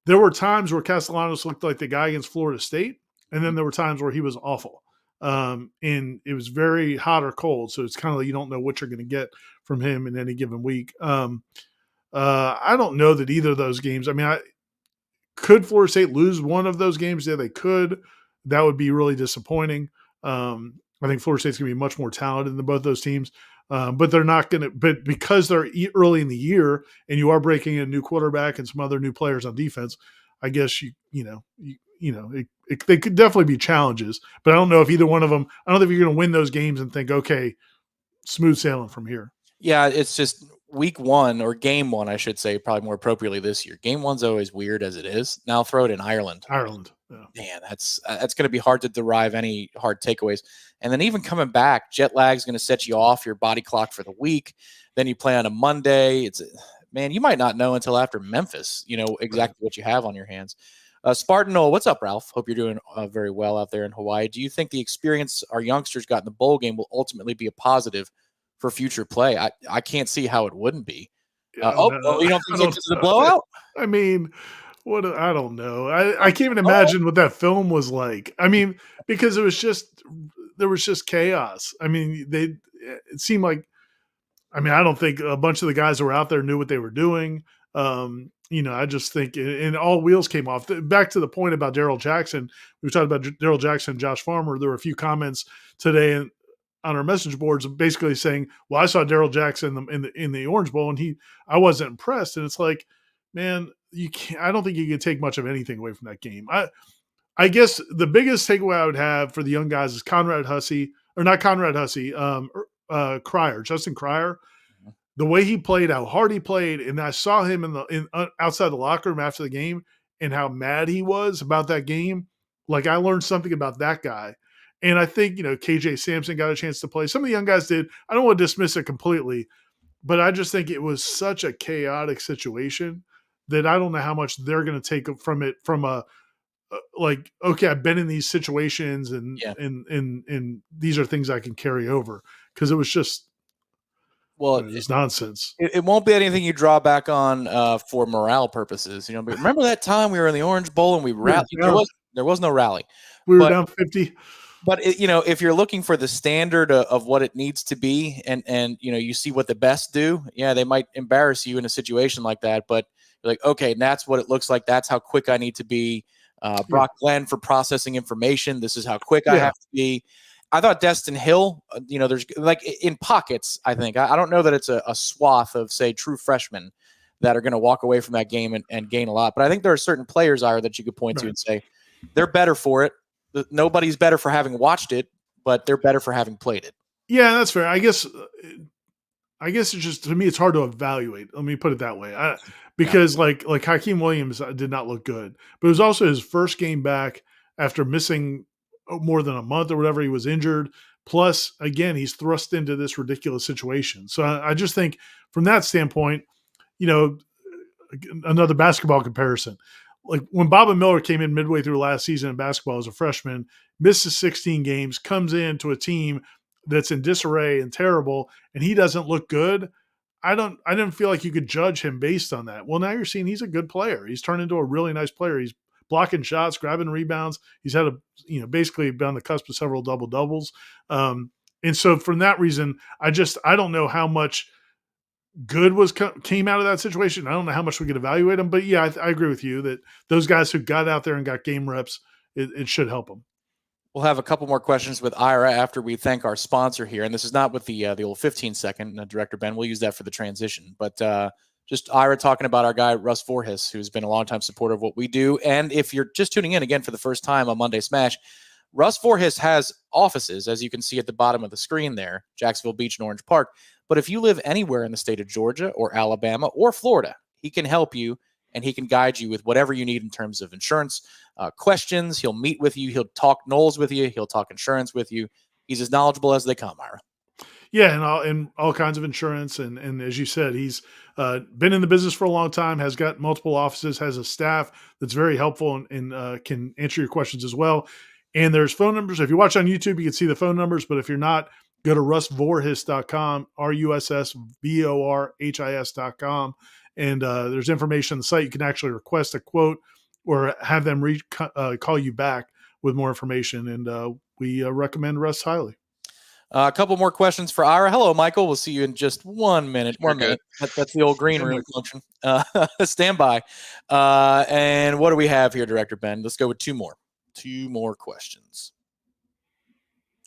There were times where Castellanos looked like the guy against Florida State, and then there were times where he was awful. And it was very hot or cold. So it's kind of like you don't know what you're going to get from him in any given week. I don't know that either of those games. Could Florida State lose one of those games? Yeah, they could. That would be really disappointing. I think Florida State's going to be much more talented than both those teams. But they're not going to, but because they're early in the year and you are breaking in a new quarterback and some other new players on defense, I guess they could definitely be challenges, but I don't know if either one of them. I don't think you're going to win those games and think, okay, smooth sailing from here. Yeah, it's just week one or game one, I should say, probably more appropriately this year. Game one's always weird as it is. Now throw it in Ireland. Ireland. Yeah. Man, that's going to be hard to derive any hard takeaways. And then even coming back, jet lag is going to set you off your body clock for the week. Then you play on a Monday. Man, you might not know until after Memphis, exactly what you have on your hands. Spartan Noel, what's up, Ralph? Hope you're doing very well out there in Hawaii. Do you think the experience our youngsters got in the bowl game will ultimately be a positive for future play? I can't see how it wouldn't be. You don't think it's a blowout? I mean, I don't know. I can't even imagine what that film was like. I mean, because there was just chaos. I mean, it seemed like, I don't think a bunch of the guys that were out there knew what they were doing. I just think, and all wheels came off. Back to the point about Daryl Jackson, we were talking about Daryl Jackson and Josh Farmer. There were a few comments today on our message boards basically saying, well, I saw Daryl Jackson in the Orange Bowl and I wasn't impressed. And it's like, man, I don't think you can take much of anything away from that game. I guess the biggest takeaway I would have for the young guys is Justin Cryer. The way he played, how hard he played, and I saw him outside the locker room after the game, and how mad he was about that game. Like, I learned something about that guy, and I think KJ Sampson got a chance to play. Some of the young guys did. I don't want to dismiss it completely, but I just think it was such a chaotic situation that I don't know how much they're going to take from it. From like, okay, I've been in these situations, and these are things I can carry over, because it was just. Well, it's nonsense. It won't be anything you draw back on for morale purposes. But remember that time we were in the Orange Bowl and we rallied? There was no rally. We were down 50. But if you're looking for the standard of what it needs to be, and you see what the best do, they might embarrass you in a situation like that. But you're like, okay, that's what it looks like. That's how quick I need to be. Brock Glenn for processing information. This is how quick I have to be. I thought Destin Hill, there's like in pockets, I think. I don't know that it's a swath of, say, true freshmen that are going to walk away from that game and gain a lot. But I think there are certain players, Ira, that you could point to and say they're better for it. Nobody's better for having watched it, but they're better for having played it. Yeah, that's fair. I guess it's just, to me, it's hard to evaluate. Let me put it that way. Because like Hakeem Williams did not look good, but it was also his first game back after missing more than a month or whatever. He was injured. Plus, again, he's thrust into this ridiculous situation. So I just think from that standpoint, another basketball comparison. Like when Bob Miller came in midway through last season in basketball as a freshman, misses 16 games, comes into a team that's in disarray and terrible, and he doesn't look good. I didn't feel like you could judge him based on that. Well, now you're seeing he's a good player. He's turned into a really nice player. He's blocking shots, grabbing rebounds. He's had basically been on the cusp of several double doubles. And so from that reason, I don't know how much good came out of that situation. I don't know how much we could evaluate him, but yeah, I agree with you that those guys who got out there and got game reps, it should help them. We'll have a couple more questions with Ira after we thank our sponsor here. And this is not with the old 15-second, Director Ben. We'll use that for the transition. But just Ira talking about our guy, Russ Voorhis, who's been a longtime supporter of what we do. And if you're just tuning in again for the first time on Monday Smash, Russ Voorhis has offices, as you can see at the bottom of the screen there, Jacksonville Beach and Orange Park. But if you live anywhere in the state of Georgia or Alabama or Florida, he can help you and he can guide you with whatever you need in terms of insurance questions. He'll meet with you. He'll talk Noles with you. He'll talk insurance with you. He's as knowledgeable as they come, Ira. Yeah, and all kinds of insurance. And as you said, he's been in the business for a long time, has got multiple offices, has a staff that's very helpful and can answer your questions as well. And there's phone numbers. If you watch on YouTube, you can see the phone numbers. But if you're not, go to russvorhis.com, russvorhis.com. And there's information on the site. You can actually request a quote or have them call you back with more information. And we recommend Russ highly. A couple more questions for Ira. Hello, Michael. We'll see you in just 1 minute. 1 minute. That's the old green room function. Stand by. And what do we have here, Director Ben? Let's go with two more. Two more questions.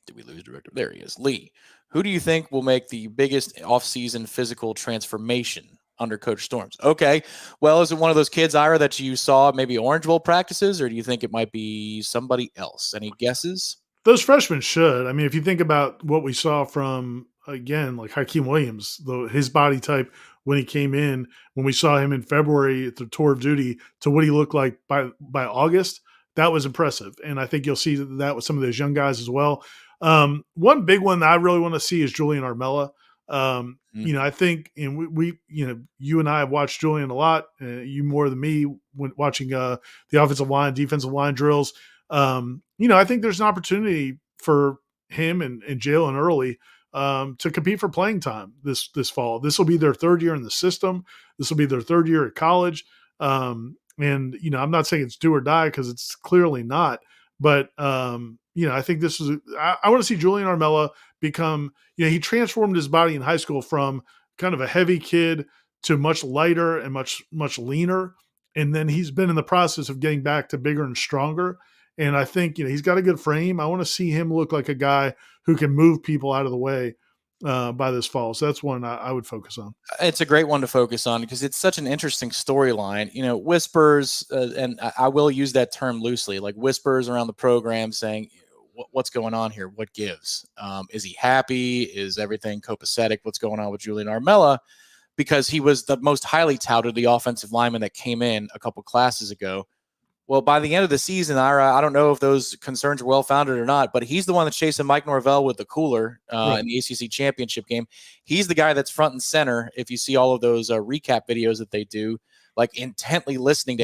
Did we lose Director? There he is. Lee, who do you think will make the biggest offseason physical transformation under Coach Storms. Okay. Well, is it one of those kids, Ira, that you saw at maybe Orange Bowl practices, or do you think it might be somebody else? Any guesses? Those freshmen should. I mean, if you think about what we saw from, again, like Hakeem Williams, his body type when he came in, when we saw him in February at the tour of duty to what he looked like by August, that was impressive. And I think you'll see that with some of those young guys as well. One big one that I really want to see is Julian Armella. I think, and you and I have watched Julian a lot, you more than me when watching the offensive line, defensive line drills. I think there's an opportunity for him and Jalen Early to compete for playing time this fall. This will be their third year in the system. This will be their third year at college. I'm not saying it's do or die because it's clearly not. But I think this is. I want to see Julian Armella become. He transformed his body in high school from kind of a heavy kid to much lighter and much leaner, and then he's been in the process of getting back to bigger and stronger. And I think, he's got a good frame. I want to see him look like a guy who can move people out of the way by this fall. So that's one I would focus on. It's a great one to focus on because it's such an interesting storyline. Whispers, and I will use that term loosely, like whispers around the program saying, what's going on here? What gives? Is he happy? Is everything copacetic? What's going on with Julian Armella? Because he was the most highly touted, the offensive lineman that came in a couple classes ago. Well, by the end of the season, Ira, I don't know if those concerns are well-founded or not, but he's the one that's chasing Mike Norvell with the cooler in the ACC championship game. He's the guy that's front and center. If you see all of those recap videos that they do, like intently listening to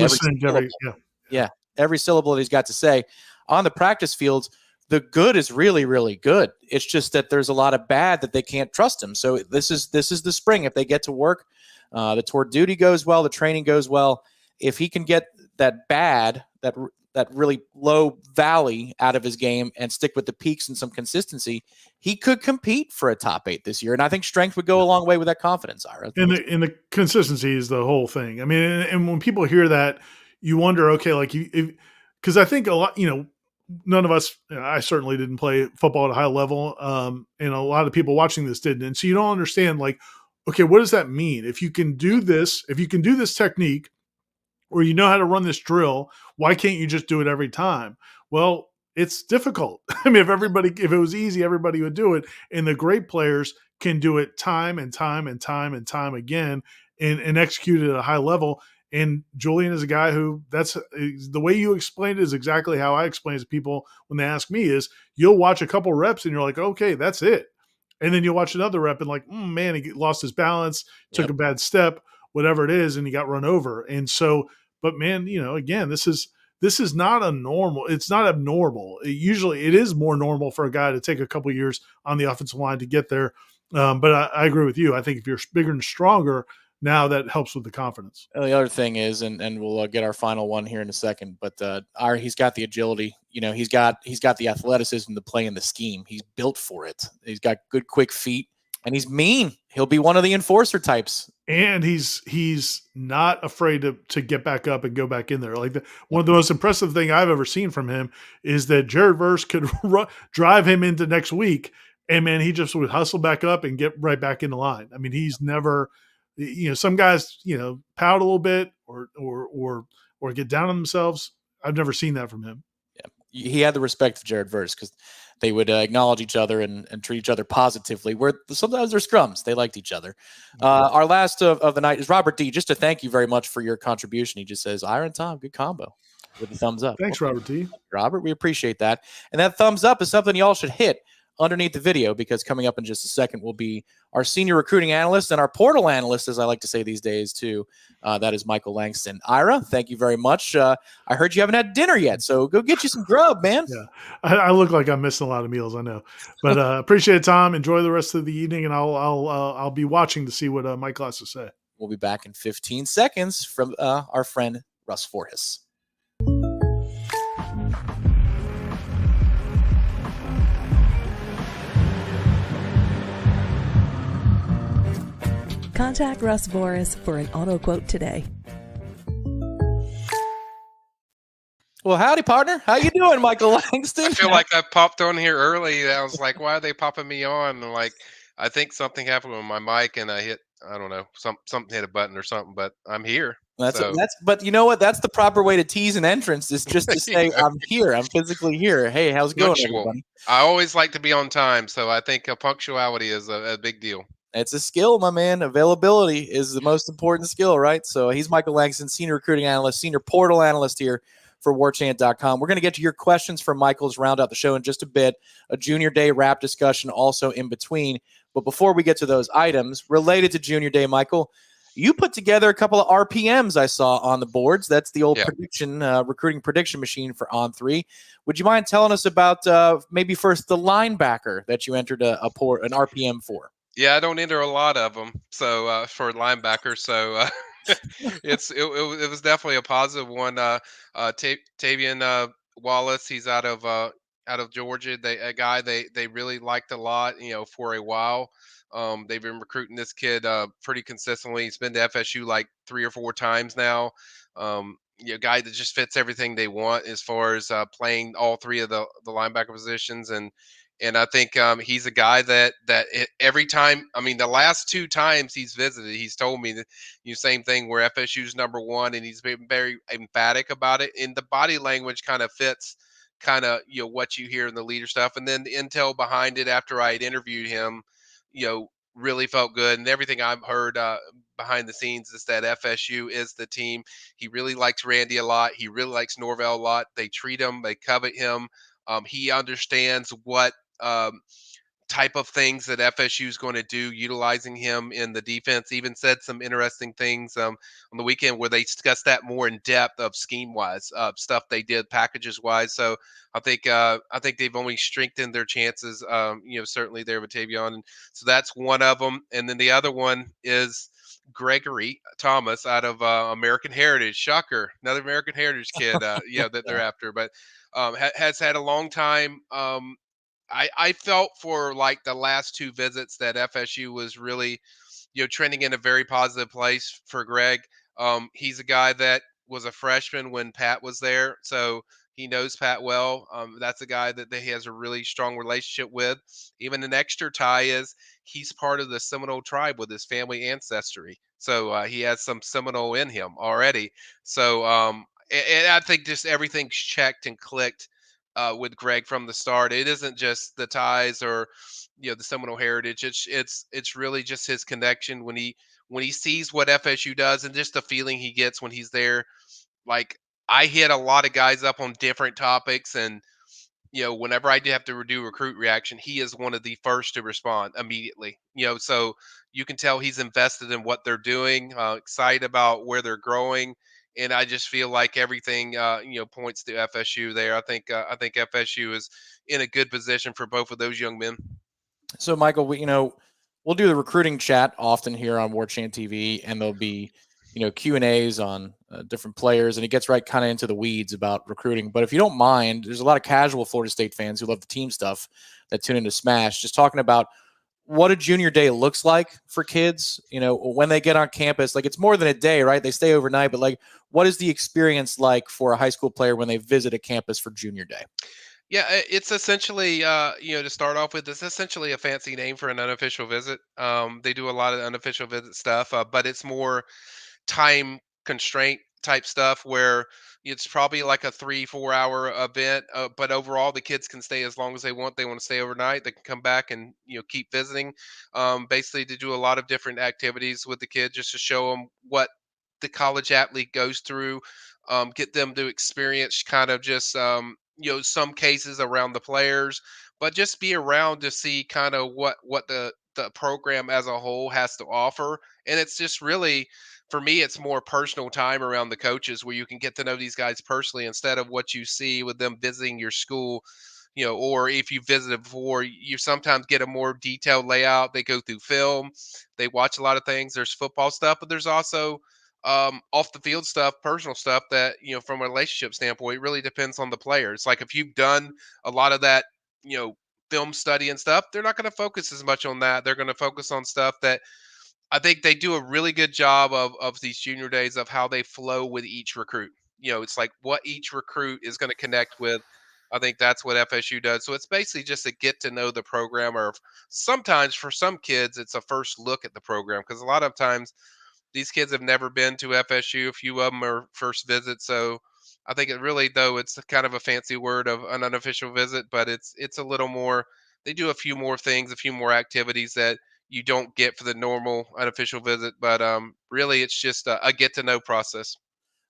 every syllable that he's got to say. On the practice fields, the good is really, really good. It's just that there's a lot of bad that they can't trust him. So this is the spring. If they get to work, the tour duty goes well, the training goes well. If he can get that bad, that really low valley out of his game and stick with the peaks and some consistency, he could compete for a top 8 this year. And I think strength would go a long way with that confidence, Ira. And the consistency is the whole thing. I mean, and when people hear that, you wonder, okay, like because I think a lot, none of us, I certainly didn't play football at a high level. And a lot of people watching this didn't. And so you don't understand, like, okay, what does that mean? If you can do this technique, or you know how to run this drill, why can't you just do it every time? Well, it's difficult. I mean, if it was easy, everybody would do it. And the great players can do it time and time and time and time again and execute it at a high level. And Julian is a guy who the way you explained it is exactly how I explain it to people when they ask me is you'll watch a couple reps and you're like, okay, that's it. And then you'll watch another rep and like, man, he lost his balance, took a bad step, whatever it is, and he got run over. And so, but man, again, this is not it's not abnormal. It is more normal for a guy to take a couple years on the offensive line to get there. But I agree with you. I think if you're bigger and stronger, now that helps with the confidence. The other thing is, and we'll get our final one here in a second, but he's got the agility. He's got the athleticism to play in the scheme. He's built for it. He's got good, quick feet, and he's mean. He'll be one of the enforcer types. And he's not afraid to get back up and go back in there. Like one of the most impressive thing I've ever seen from him is that Jared Verse could drive him into next week, and man, he just would hustle back up and get right back in the line. I mean, he's never, some guys, pout a little bit or get down on themselves. I've never seen that from him. Yeah, he had the respect of Jared Verse because they would acknowledge each other and treat each other positively, where sometimes they're scrums. They liked each other. Our last of the night is Robert D. Just to thank you very much for your contribution. He just says, Ira and Tom, good combo, with a thumbs up. Thanks, Robert D. Robert, we appreciate that. And that thumbs up is something y'all should hit underneath the video, because coming up in just a second will be our senior recruiting analyst and our portal analyst, as I like to say these days, too. That is Michael Langston. Ira, thank you very much. I heard you haven't had dinner yet, so go get you some grub, man. Yeah, I look like I'm missing a lot of meals, I know. But appreciate it, Tom. Enjoy the rest of the evening, and I'll be watching to see what Michael has to say. We'll be back in 15 seconds from our friend Russ Fortas. Contact Russ Voris for an auto quote today. Well, howdy, partner. How you doing, Michael Langston? I feel like I popped on here early. I was like, why are they popping me on? Like, I think something happened with my mic, and I don't know, something hit a button or something, but I'm here. So But you know what? That's the proper way to tease an entrance is just to you say, know, I'm here. I'm physically here. Hey, how's it going, punctual. everybody? I always like to be on time, so I think punctuality is a big deal. It's a skill, my man. Availability is the most important skill, right? So he's Michael Langston, senior recruiting analyst, senior portal analyst here for warchant.com. We're going to get to your questions from Michael's round out the show in just a bit. A junior day wrap discussion also in between. But before we get to those items related to junior day, Michael, you put together a couple of RPMs I saw on the boards. That's the old Yeah. prediction, recruiting prediction machine for On3. Would you mind telling us about maybe first the linebacker that you entered an RPM for? Yeah, I don't enter a lot of them. So for linebackers, so it was definitely a positive one. Tavian Wallace, he's out of Georgia. A guy they really liked a lot. For a while. They've been recruiting this kid pretty consistently. He's been to FSU like 3 or 4 times now. Guy that just fits everything they want as far as playing all three of the linebacker positions, and I think he's a guy every time. I mean, the last 2 times he's visited, he's told me that same thing where FSU's number one, and he's been very emphatic about it. And the body language kind of fits, kind of what you hear in the leader stuff, and then the intel behind it after I had interviewed him, really felt good. And everything I've heard behind the scenes is that FSU is the team. He really likes Randy a lot. He really likes Norvell a lot. They treat him, they covet him. He understands what um, type of things that FSU is going to do, utilizing him in the defense. Even said some interesting things on the weekend where they discussed that more in depth of scheme wise, stuff they did packages wise. So I think they've only strengthened their chances. Certainly there with Tavion, and so that's one of them. And then the other one is Gregory Thomas out of American Heritage. Shocker, another American Heritage kid. That they're after, but has had a long time. I felt for like the last 2 visits that FSU was really, trending in a very positive place for Greg. He's a guy that was a freshman when Pat was there, so he knows Pat well. That's a guy that he has a really strong relationship with. Even an extra tie is he's part of the Seminole tribe with his family ancestry, so he has some Seminole in him already. So and I think just everything's checked and clicked with Greg from the start. It isn't just the ties or the Seminole heritage. It's really just his connection when he sees what FSU does and just the feeling he gets when he's there. Like I hit a lot of guys up on different topics, and whenever I do have to do recruit reaction, he is one of the first to respond immediately. So you can tell he's invested in what they're doing, excited about where they're growing, and I just feel like everything points to FSU there. I think FSU is in a good position for both of those young men. So, Michael, we'll do the recruiting chat often here on Warchant TV, and there'll be, Q&As on different players, and it gets right kind of into the weeds about recruiting. But if you don't mind, there's a lot of casual Florida State fans who love the team stuff that tune into Smash, just talking about what a junior day looks like for kids, when they get on campus. Like, it's more than a day, right? They stay overnight, but like, what is the experience like for a high school player when they visit a campus for junior day? Yeah, it's essentially, to start off with, it's essentially a fancy name for an unofficial visit. They do a lot of unofficial visit stuff, but it's more time constraint type stuff where it's probably like a 3 4 hour event, but overall the kids can stay as long as they want. They want to stay overnight, they can come back and keep visiting. Basically to do a lot of different activities with the kids just to show them what the college athlete goes through, get them to experience kind of just some cases around the players, but just be around to see kind of what the program as a whole has to offer. And it's just really, for me, it's more personal time around the coaches where you can get to know these guys personally instead of what you see with them visiting your school. Or if you visited before, you sometimes get a more detailed layout. They go through film, they watch a lot of things. There's football stuff, but there's also off the field stuff, personal stuff that, from a relationship standpoint, it really depends on the players. Like if you've done a lot of that, film study and stuff, they're not going to focus as much on that. They're going to focus on stuff that I think they do a really good job of these junior days of how they flow with each recruit. It's like what each recruit is going to connect with. I think that's what FSU does. So it's basically just a get to know the program, or sometimes for some kids, it's a first look at the program, because a lot of times these kids have never been to FSU. A few of them are first visit. So I think it really, though, it's kind of a fancy word of an unofficial visit, but it's a little more. They do a few more things, a few more activities that you don't get for the normal unofficial visit. But really, it's just a get to know process.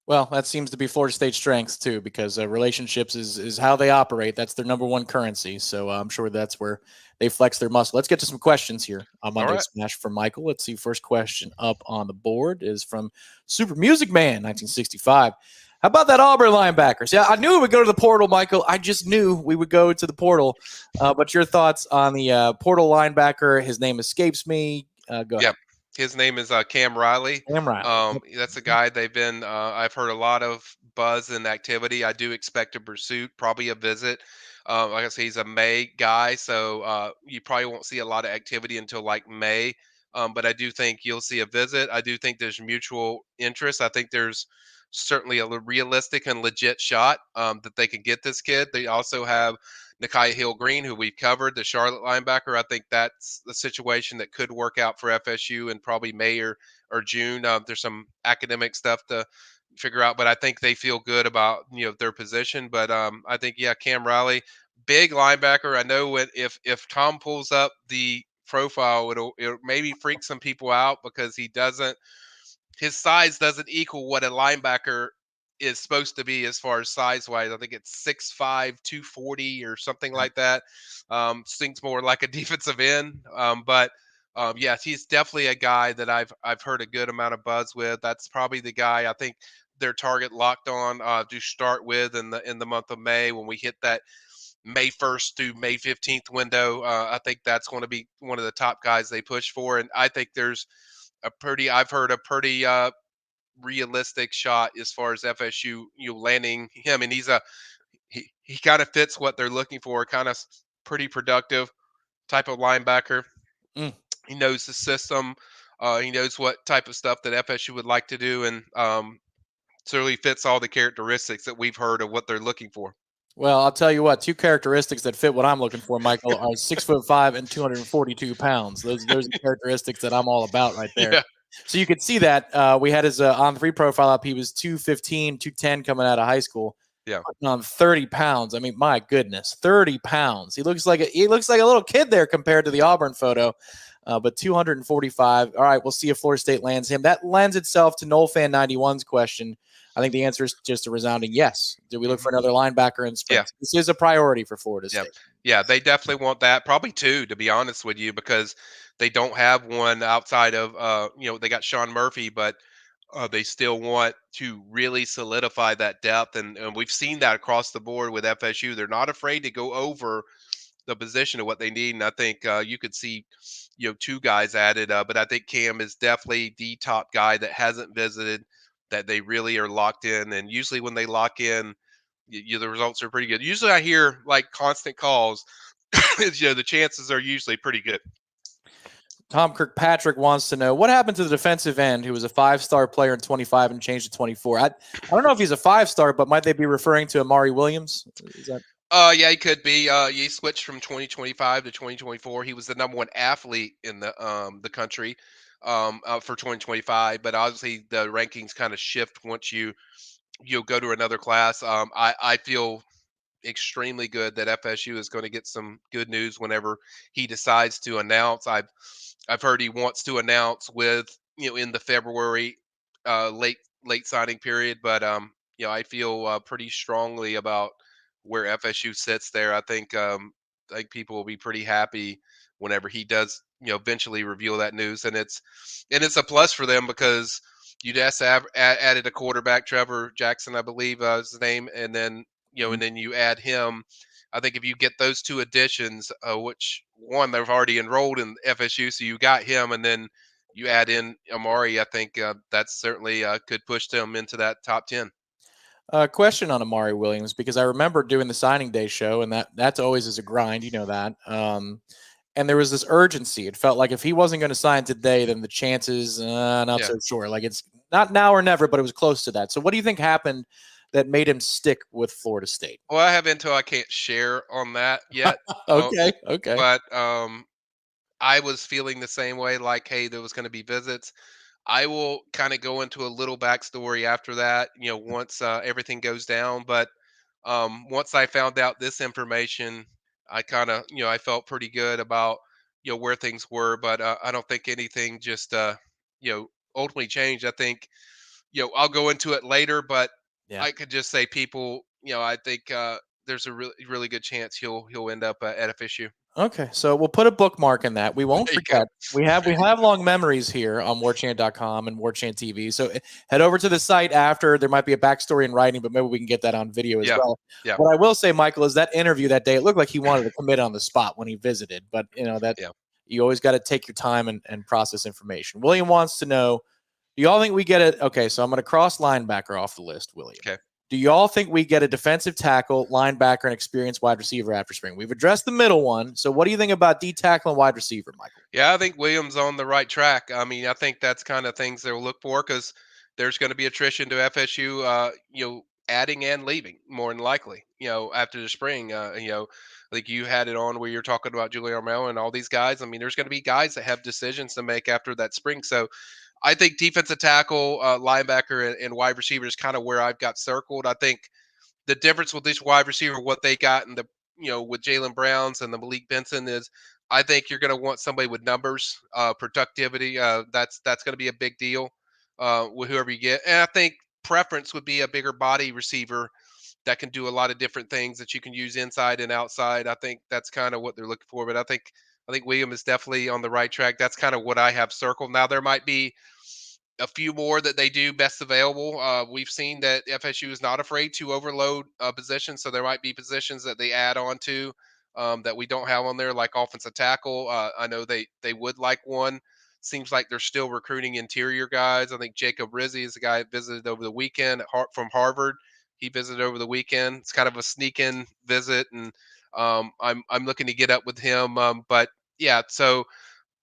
Well, that seems to be Florida State's strength too, because relationships is how they operate. That's their number one currency. So I'm sure that's where they flex their muscle. Let's get to some questions here on All Monday right. Smash for Michael. Let's see. First question up on the board is from Super Music Man, 1965. How about that Auburn linebacker? See, I knew we would go to the portal, Michael. I just knew we would go to the portal. But your thoughts on the portal linebacker? His name escapes me. Go ahead. Yep. His name is Cam Riley. Cam Riley. Yep. That's a guy they've been. I've heard a lot of buzz and activity. I do expect a pursuit, probably a visit. Like I say, he's a May guy, so you probably won't see a lot of activity until like May. But I do think you'll see a visit. I do think there's mutual interest. I think there's certainly a realistic and legit shot that they can get this kid. They also have Nakai Hill Green, who we've covered, the Charlotte linebacker. I think that's the situation that could work out for FSU in probably May or June. There's some academic stuff to figure out, but I think they feel good about their position. But I think Cam Riley, big linebacker. I know if Tom pulls up the profile, it'll maybe freak some people out because his size doesn't equal what a linebacker is supposed to be as far as size wise. I think it's 6'5", 240 or something like that. Seems more like a defensive end. Yes, he's definitely a guy that I've heard a good amount of buzz with. That's probably the guy I think their target locked on to start with in the month of May when we hit that May 1st to May 15th window. I think that's going to be one of the top guys they push for, and I think there's I've heard a pretty realistic shot as far as FSU landing him, and he kind of fits what they're looking for, kind of pretty productive type of linebacker. Mm. He knows the system. He knows what type of stuff that FSU would like to do, and certainly fits all the characteristics that we've heard of what they're looking for. Well, I'll tell you what, two characteristics that fit what I'm looking for, Michael, are 6'5" and 242 pounds. Those are characteristics that I'm all about right there. Yeah. So you could see that we had his on-3 profile up. He was 215, 210 coming out of high school. Yeah. Putting on 30 pounds. I mean, my goodness, 30 pounds. He looks like a little kid there compared to the Auburn photo. But 245. All right, we'll see if Florida State lands him. That lends itself to NoleFan 91's question. I think the answer is just a resounding yes. Do we look for another linebacker in spring? Yeah. This is a priority for Florida State. Yeah, they definitely want that. Probably two, to be honest with you, because they don't have one outside of they got Sean Murphy, but they still want to really solidify that depth, and we've seen that across the board with FSU. They're not afraid to go over the position of what they need, and I think you could see two guys added, but I think Cam is definitely the top guy that hasn't visited, that they really are locked in, and usually when they lock in, the results are pretty good. Usually I hear like constant calls. The chances are usually pretty good. Tom Kirkpatrick wants to know what happened to the defensive end who was a 5-star player in 25 and changed to 24. I don't know if he's a 5-star, but might they be referring to Amari Williams? Is that? Yeah, he could be. He switched from 2025 to 2024. He was the number one athlete in the country for 2025, but obviously the rankings kind of shift once you'll go to another class. I feel extremely good that FSU is going to get some good news whenever he decides to announce. I've heard he wants to announce with in the February late signing period, but I feel pretty strongly about where FSU sits there. I think people will be pretty happy whenever he does eventually reveal that news, and it's a plus for them because you just added a quarterback, Trevor Jackson, I believe is his name, and then and then you add him. I think if you get those two additions, which one they've already enrolled in FSU, so you got him, and then you add in Amari, I think that's certainly could push them into that top 10. Question on Amari Williams, because I remember doing the signing day show, and that's always is a grind, you know that. And there was this urgency. It felt like if he wasn't going to sign today, then the chances not so sure. Like it's not now or never, but it was close to that. So what do you think happened that made him stick with Florida State? Well, I have intel I can't share on that yet. Okay, okay. But I was feeling the same way. Like, hey, there was going to be visits. I will kind of go into a little backstory after that, once everything goes down. But once I found out this information, I kind of, I felt pretty good about, where things were. But I don't think anything just, ultimately changed. I think, I'll go into it later, but Yeah. I could just say people, I think there's a really, really good chance he'll end up at FSU. Okay, so we'll put a bookmark in that. We won't There you go. forget. We have long memories here on warchant.com and Warchant TV. So head over to the site after. There might be a backstory in writing, but maybe we can get that on video as Yeah. well. Yeah. What I will say, Michael, is that interview that day, it looked like he wanted to commit on the spot when he visited, but that Yeah. you always got to take your time and process information. William wants to know, do y'all think we get it? Okay, so I'm going to cross linebacker off the list, William. Okay. Do y'all think we get a defensive tackle, linebacker, and experienced wide receiver after spring? We've addressed the middle one. So what do you think about D tackle and wide receiver, Michael? Yeah, I think Williams on the right track. I mean, I think that's kind of things they'll look for because there's going to be attrition to FSU. Adding and leaving more than likely. After the spring. Like you had it on where you're talking about Julian Armel and all these guys. I mean, there's going to be guys that have decisions to make after that spring. So I think defensive tackle, linebacker, and wide receiver is kind of where I've got circled. I think the difference with this wide receiver, what they got in the with Jalen Browns and the Malik Benson is, I think you're going to want somebody with numbers, productivity. That's going to be a big deal with whoever you get. And I think preference would be a bigger body receiver that can do a lot of different things that you can use inside and outside. I think that's kind of what they're looking for. But I think William is definitely on the right track. That's kind of what I have circled. Now there might be a few more that they do best available. We've seen that FSU is not afraid to overload positions, so there might be positions that they add on to that we don't have on there, like offensive tackle. I know they would like one. Seems like they're still recruiting interior guys. I think Jacob Rizzi is the guy that visited over the weekend from Harvard. He visited over the weekend. It's kind of a sneak-in visit, and I'm looking to get up with him. But yeah, so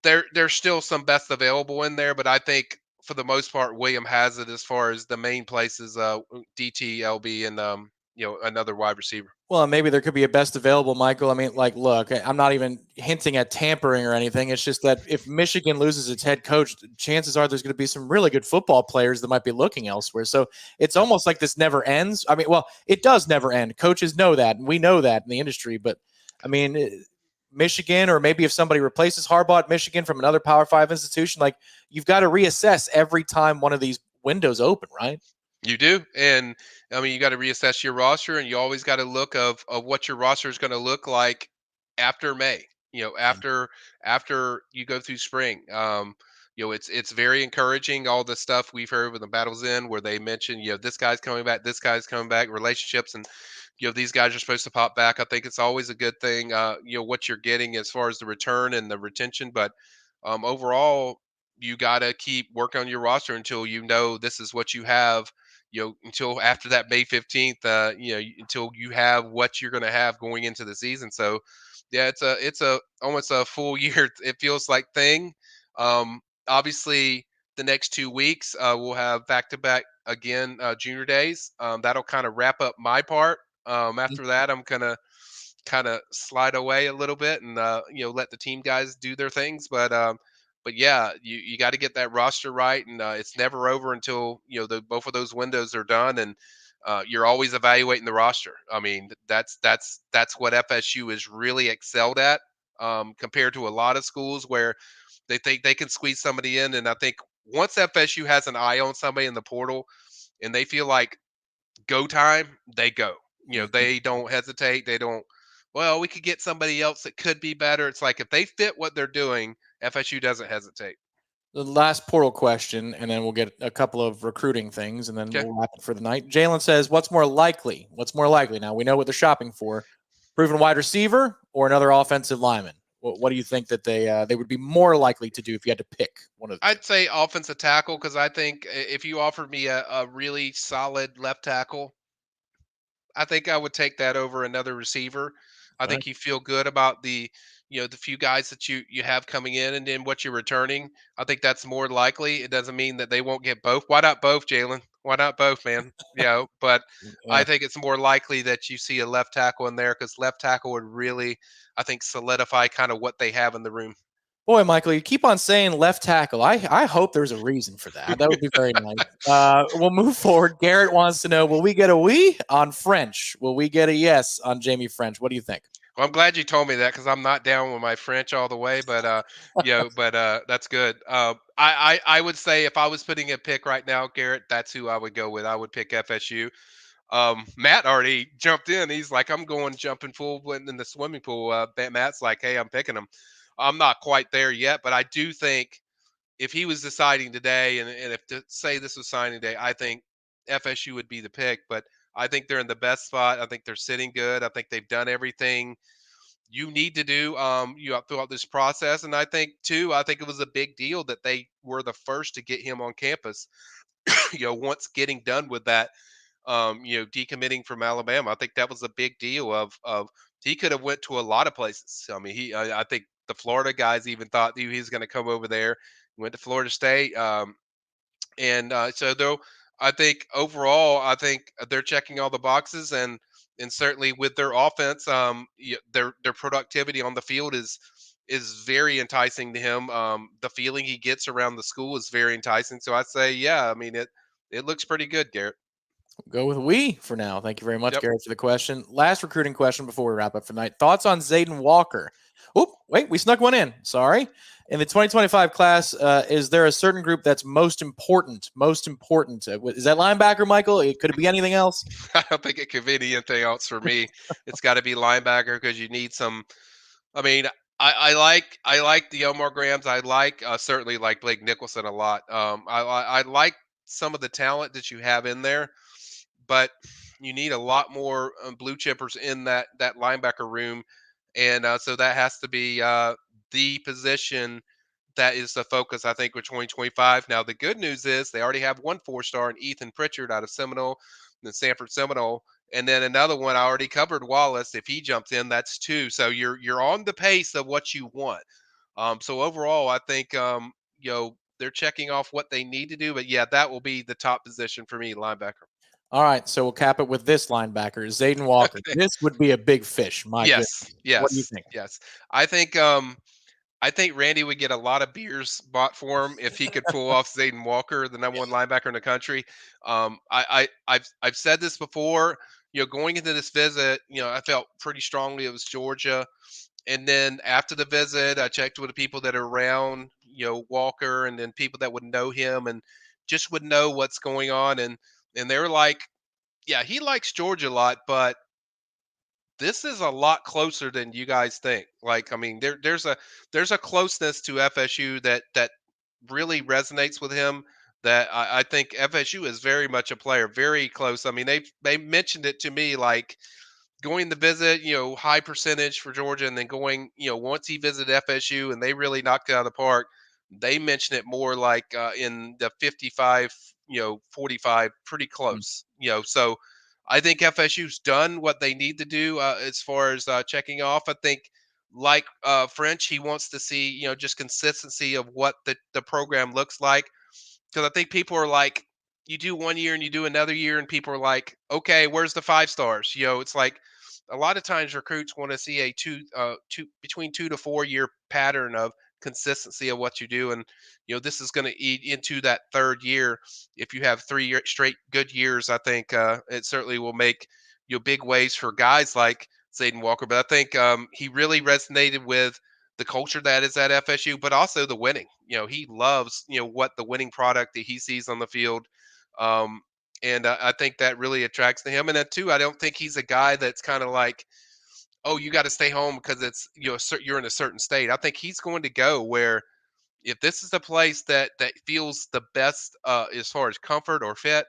there's still some best available in there, but I think for the most part, William has it as far as the main places, DT, LB, and another wide receiver. Well, maybe there could be a best available, Michael. I mean, like, look, I'm not even hinting at tampering or anything. It's just that if Michigan loses its head coach, chances are there's going to be some really good football players that might be looking elsewhere. So it's almost like this never ends. I mean, well, it does never end. Coaches know that, and we know that in the industry. But I mean, Michigan, or maybe if somebody replaces Harbaugh at Michigan from another Power 5 institution, like, you've got to reassess every time one of these windows open, right? You do, and I mean, you got to reassess your roster, and you always got to look of what your roster is going to look like after May. After you go through spring. It's very encouraging. All the stuff we've heard with the battles in, where they mention, this guy's coming back, this guy's coming back, relationships, and these guys are supposed to pop back. I think it's always a good thing. What you're getting as far as the return and the retention, but overall, you got to keep working on your roster until this is what you have. Until after that May 15th, until you have what you're going to have going into the season. So, yeah, it's a almost a full year. It feels like thing. Obviously, the next 2 weeks we'll have back to back again junior days. That'll kind of wrap up my part. After that, I'm gonna kind of slide away a little bit and let the team guys do their things. But yeah, you got to get that roster right, and it's never over until both of those windows are done, and you're always evaluating the roster. I mean, that's what FSU is really excelled at, compared to a lot of schools where they think they can squeeze somebody in. And I think once FSU has an eye on somebody in the portal, and they feel like go time, they go. Mhm. They don't hesitate. They don't. Well, we could get somebody else that could be better. It's like if they fit what they're doing, FSU doesn't hesitate. The last portal question, and then we'll get a couple of recruiting things, and then Okay. we'll wrap it for the night. Jalen says, "What's more likely? What's more likely?" Now we know what they're shopping for: proven wide receiver or another offensive lineman. What do you think that they would be more likely to do if you had to pick one of the two? I'd say offensive tackle because I think if you offered me a really solid left tackle, I think I would take that over another receiver. I Right. think you feel good about the few guys that you have coming in and then what you're returning. I think that's more likely. It doesn't mean that they won't get both. Why not both, Jalen? Why not both, man? But I Yeah. think it's more likely that you see a left tackle in there because left tackle would really, I think, solidify kind of what they have in the room. Boy, Michael, you keep on saying left tackle. I hope there's a reason for that. That would be very nice. We'll move forward. Garrett wants to know: will we get a we on French? Will we get a yes on Jamie French? What do you think? Well, I'm glad you told me that because I'm not down with my French all the way, but that's good. I would say if I was putting a pick right now, Garrett, that's who I would go with. I would pick FSU. Matt already jumped in. He's like, I'm going jumping full in the swimming pool. Matt's like, hey, I'm picking him. I'm not quite there yet, but I do think if he was deciding today, and if to say this was signing day, I think FSU would be the pick. But I think they're in the best spot. I think they're sitting good. I think they've done everything you need to do throughout this process. And I think too, I think it was a big deal that they were the first to get him on campus. Once getting done with that, decommitting from Alabama. I think that was a big deal of he could have went to a lot of places. I mean, I think the Florida guys even thought he was going to come over there. Went to Florida State, and though I think overall, I think they're checking all the boxes, and certainly with their offense, their productivity on the field is very enticing to him. The feeling he gets around the school is very enticing. So I say, yeah, I mean it looks pretty good, Garrett. Go with we for now. Thank you very much, Yep. Garrett, for the question. Last recruiting question before we wrap up for tonight. Thoughts on Zayden Walker? Oh, wait, we snuck one in. Sorry. In the 2025 class, is there a certain group that's most important? Most important? Is that linebacker, Michael? Could it be anything else? I don't think it could be anything else for me. It's got to be linebacker because you need some. I mean, I like the Omar Grahams. I certainly like Blake Nicholson a lot. I like some of the talent that you have in there, but you need a lot more blue chippers in that linebacker room, and so that has to be the position that is the focus, I think, with 2025. Now, the good news is they already have one 4-star in Ethan Pritchard out of Seminole, the Sanford Seminole, and then another one I already covered, Wallace. If he jumps in, that's two. So you're on the pace of what you want. So overall, I think they're checking off what they need to do. But yeah, that will be the top position for me, linebacker. All right, so we'll cap it with this linebacker, Zayden Walker. This would be a big fish. My Yes, goodness. What do you yes, think? yes. I think I think Randy would get a lot of beers bought for him if he could pull off Zayden Walker, the number one linebacker in the country. I've said this before. Going into this visit, I felt pretty strongly it was Georgia. And then after the visit, I checked with the people that are around, Walker, and then people that would know him and just would know what's going on. And they were like, yeah, he likes Georgia a lot, but this is a lot closer than you guys think. Like, I mean, there's a closeness to FSU that really resonates with him. That I think FSU is very much a player, very close. I mean, they mentioned it to me like going to visit, high percentage for Georgia, and then going, once he visited FSU and they really knocked it out of the park. They mentioned it more like in the 55, 45, pretty close. So I think FSU's done what they need to do as far as checking off. I think, like French, he wants to see, just consistency of what the program looks like. Because I think people are like, you do one year and you do another year, and people are like, okay, where's the 5 stars? It's like a lot of times recruits want to see a between 2 to 4 year pattern of consistency of what you do, and this is going to eat into that third year. If you have 3 straight good years, I think it certainly will make big waves for guys like Zayden Walker. But I think he really resonated with the culture that is at FSU, but also the winning. He loves what the winning product that he sees on the field. Um, and I think that really attracts to him. And then too, I don't think he's a guy that's kind of like, oh, you got to stay home because it's you're in a certain state. I think he's going to go where if this is the place that feels the best as far as comfort or fit.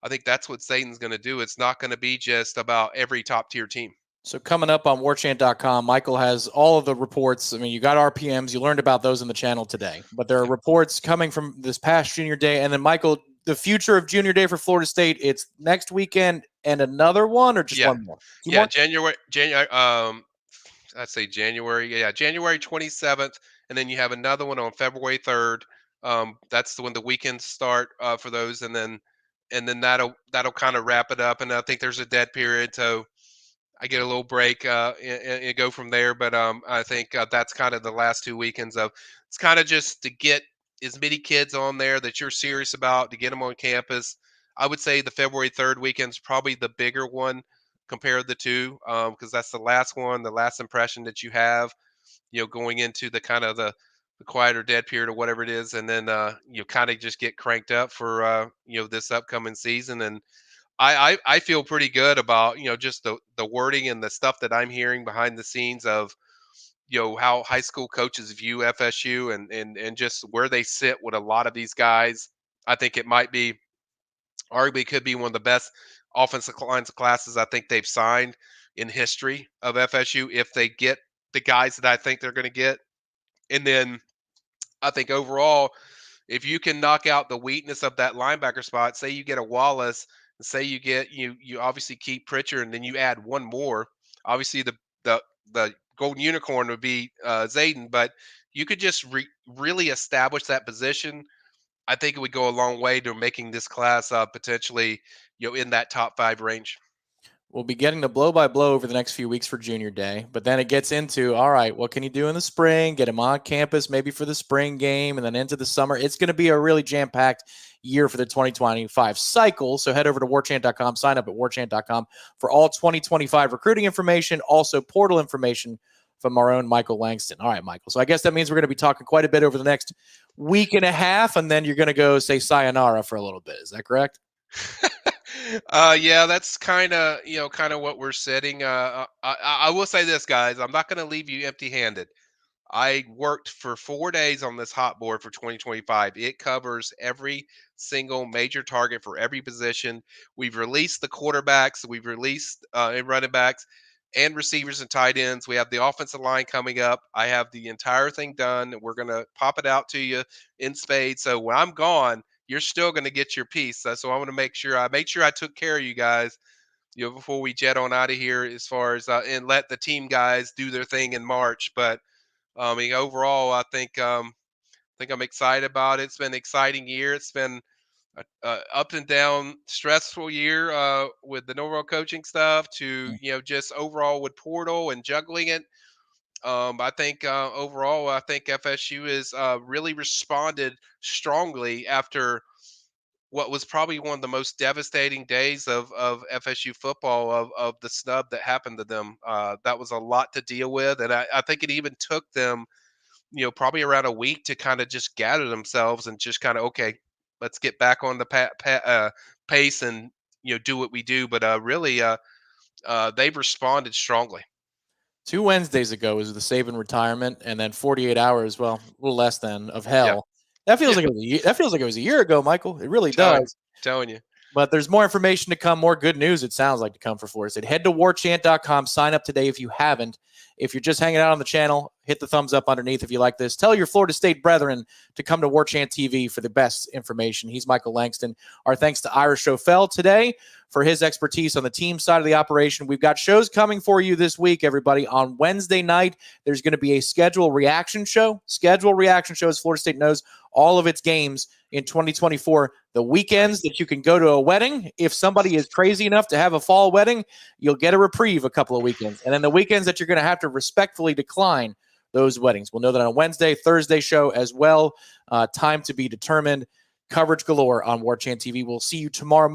I think that's what Satan's going to do. It's not going to be just about every top tier team. So coming up on warchant.com, Michael has all of the reports. I mean, you got RPMs. You learned about those in the channel today. But there are reports coming from this past junior day. And then, Michael, the future of junior day for Florida State, it's next weekend and another one or just Yeah, one more? Two yeah, more? January. I'd say January. Yeah, January 27th, and then you have another one on February 3rd. That's when the weekends start for those, and then and then that'll kind of wrap it up. And I think there's a dead period, so I get a little break and go from there. But I think that's kind of the last 2 weekends of it's kind of just to get as many kids on there that you're serious about to get them on campus. I would say the February 3rd weekend's probably the bigger one compared to the two, because that's the last one, the last impression that you have, going into the kind of the quiet or dead period or whatever it is, and then you kind of just get cranked up for this upcoming season. And I feel pretty good about just the wording and the stuff that I'm hearing behind the scenes of how high school coaches view FSU and just where they sit with a lot of these guys. I think it might be arguably could be one of the best offensive lines of classes I think they've signed in history of FSU if they get the guys that I think they're going to get. And then I think overall, if you can knock out the weakness of that linebacker spot, say you get a Wallace, and say you get you obviously keep Pritchard, and then you add one more. Obviously, the golden unicorn would be Zayden, but you could just really establish that position. I think it would go a long way to making this class potentially in that top 5 range. We'll be getting the blow by blow over the next few weeks for junior day, but then it gets into, all right, what can you do in the spring? Get him on campus maybe for the spring game and then into the summer. It's going to be a really jam-packed year for the 2025 cycle. So head over to warchant.com, sign up at warchant.com for all 2025 recruiting information, also portal information from our own Michael Langston. All right, Michael. So I guess that means we're going to be talking quite a bit over the next week and a half, and then you're going to go say sayonara for a little bit. Is that correct? Yeah, that's kind of what we're setting. I will say this, guys. I'm not going to leave you empty-handed. I worked for 4 days on this hot board for 2025. It covers every single major target for every position. We've released the quarterbacks, we've released running backs and receivers and tight ends. We have the offensive line coming up. I have the entire thing done. We're going to pop it out to you in spades. So when I'm gone, you're still going to get your piece. So I want to make sure I took care of you guys, before we jet on out of here, as far as and let the team guys do their thing in March. But I mean, overall, I think I'm excited about it. It's been an exciting year. It's been a up and down, stressful year with the Norvell coaching stuff to just overall with portal and juggling it. I think overall, I think FSU has really responded strongly after what was probably one of the most devastating days of FSU football of the snub that happened to them. That was a lot to deal with, and I think it even took them probably around a week to kind of just gather themselves and just kind of, okay, let's get back on the pace and do what we do. But really, they've responded strongly. 2 Wednesdays ago was the Saban retirement, and then 48 hours, well, a little less than, of hell. Yeah. That feels like it was a year ago, Michael. It really does. Telling you. But there's more information to come, more good news, it sounds like, to come for Florida State. Head to warchant.com, sign up today if you haven't. If you're just hanging out on the channel, hit the thumbs up underneath if you like this. Tell your Florida State brethren to come to Warchant TV for the best information. He's Michael Langston. Our thanks to Ira Schoffel today for his expertise on the team side of the operation. We've got shows coming for you this week, everybody. On Wednesday night, there's going to be a schedule reaction show. Schedule reaction shows. Florida State knows all of its games in 2024. The weekends that you can go to a wedding. If somebody is crazy enough to have a fall wedding, you'll get a reprieve a couple of weekends. And then the weekends that you're going to have to respectfully decline those weddings. We'll know that on Wednesday, Thursday show as well. Time to be determined. Coverage galore on Warchant TV. We'll see you tomorrow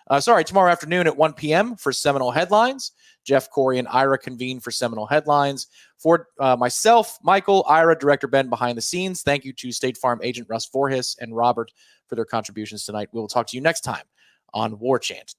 afternoon at 1 p.m. for Seminole Headlines. Jeff, Corey, and Ira convene for Seminole Headlines. For myself, Michael, Ira, Director Ben behind the scenes. Thank you to State Farm agent Russ Voorhis and Robert for their contributions tonight. We will talk to you next time on Warchant.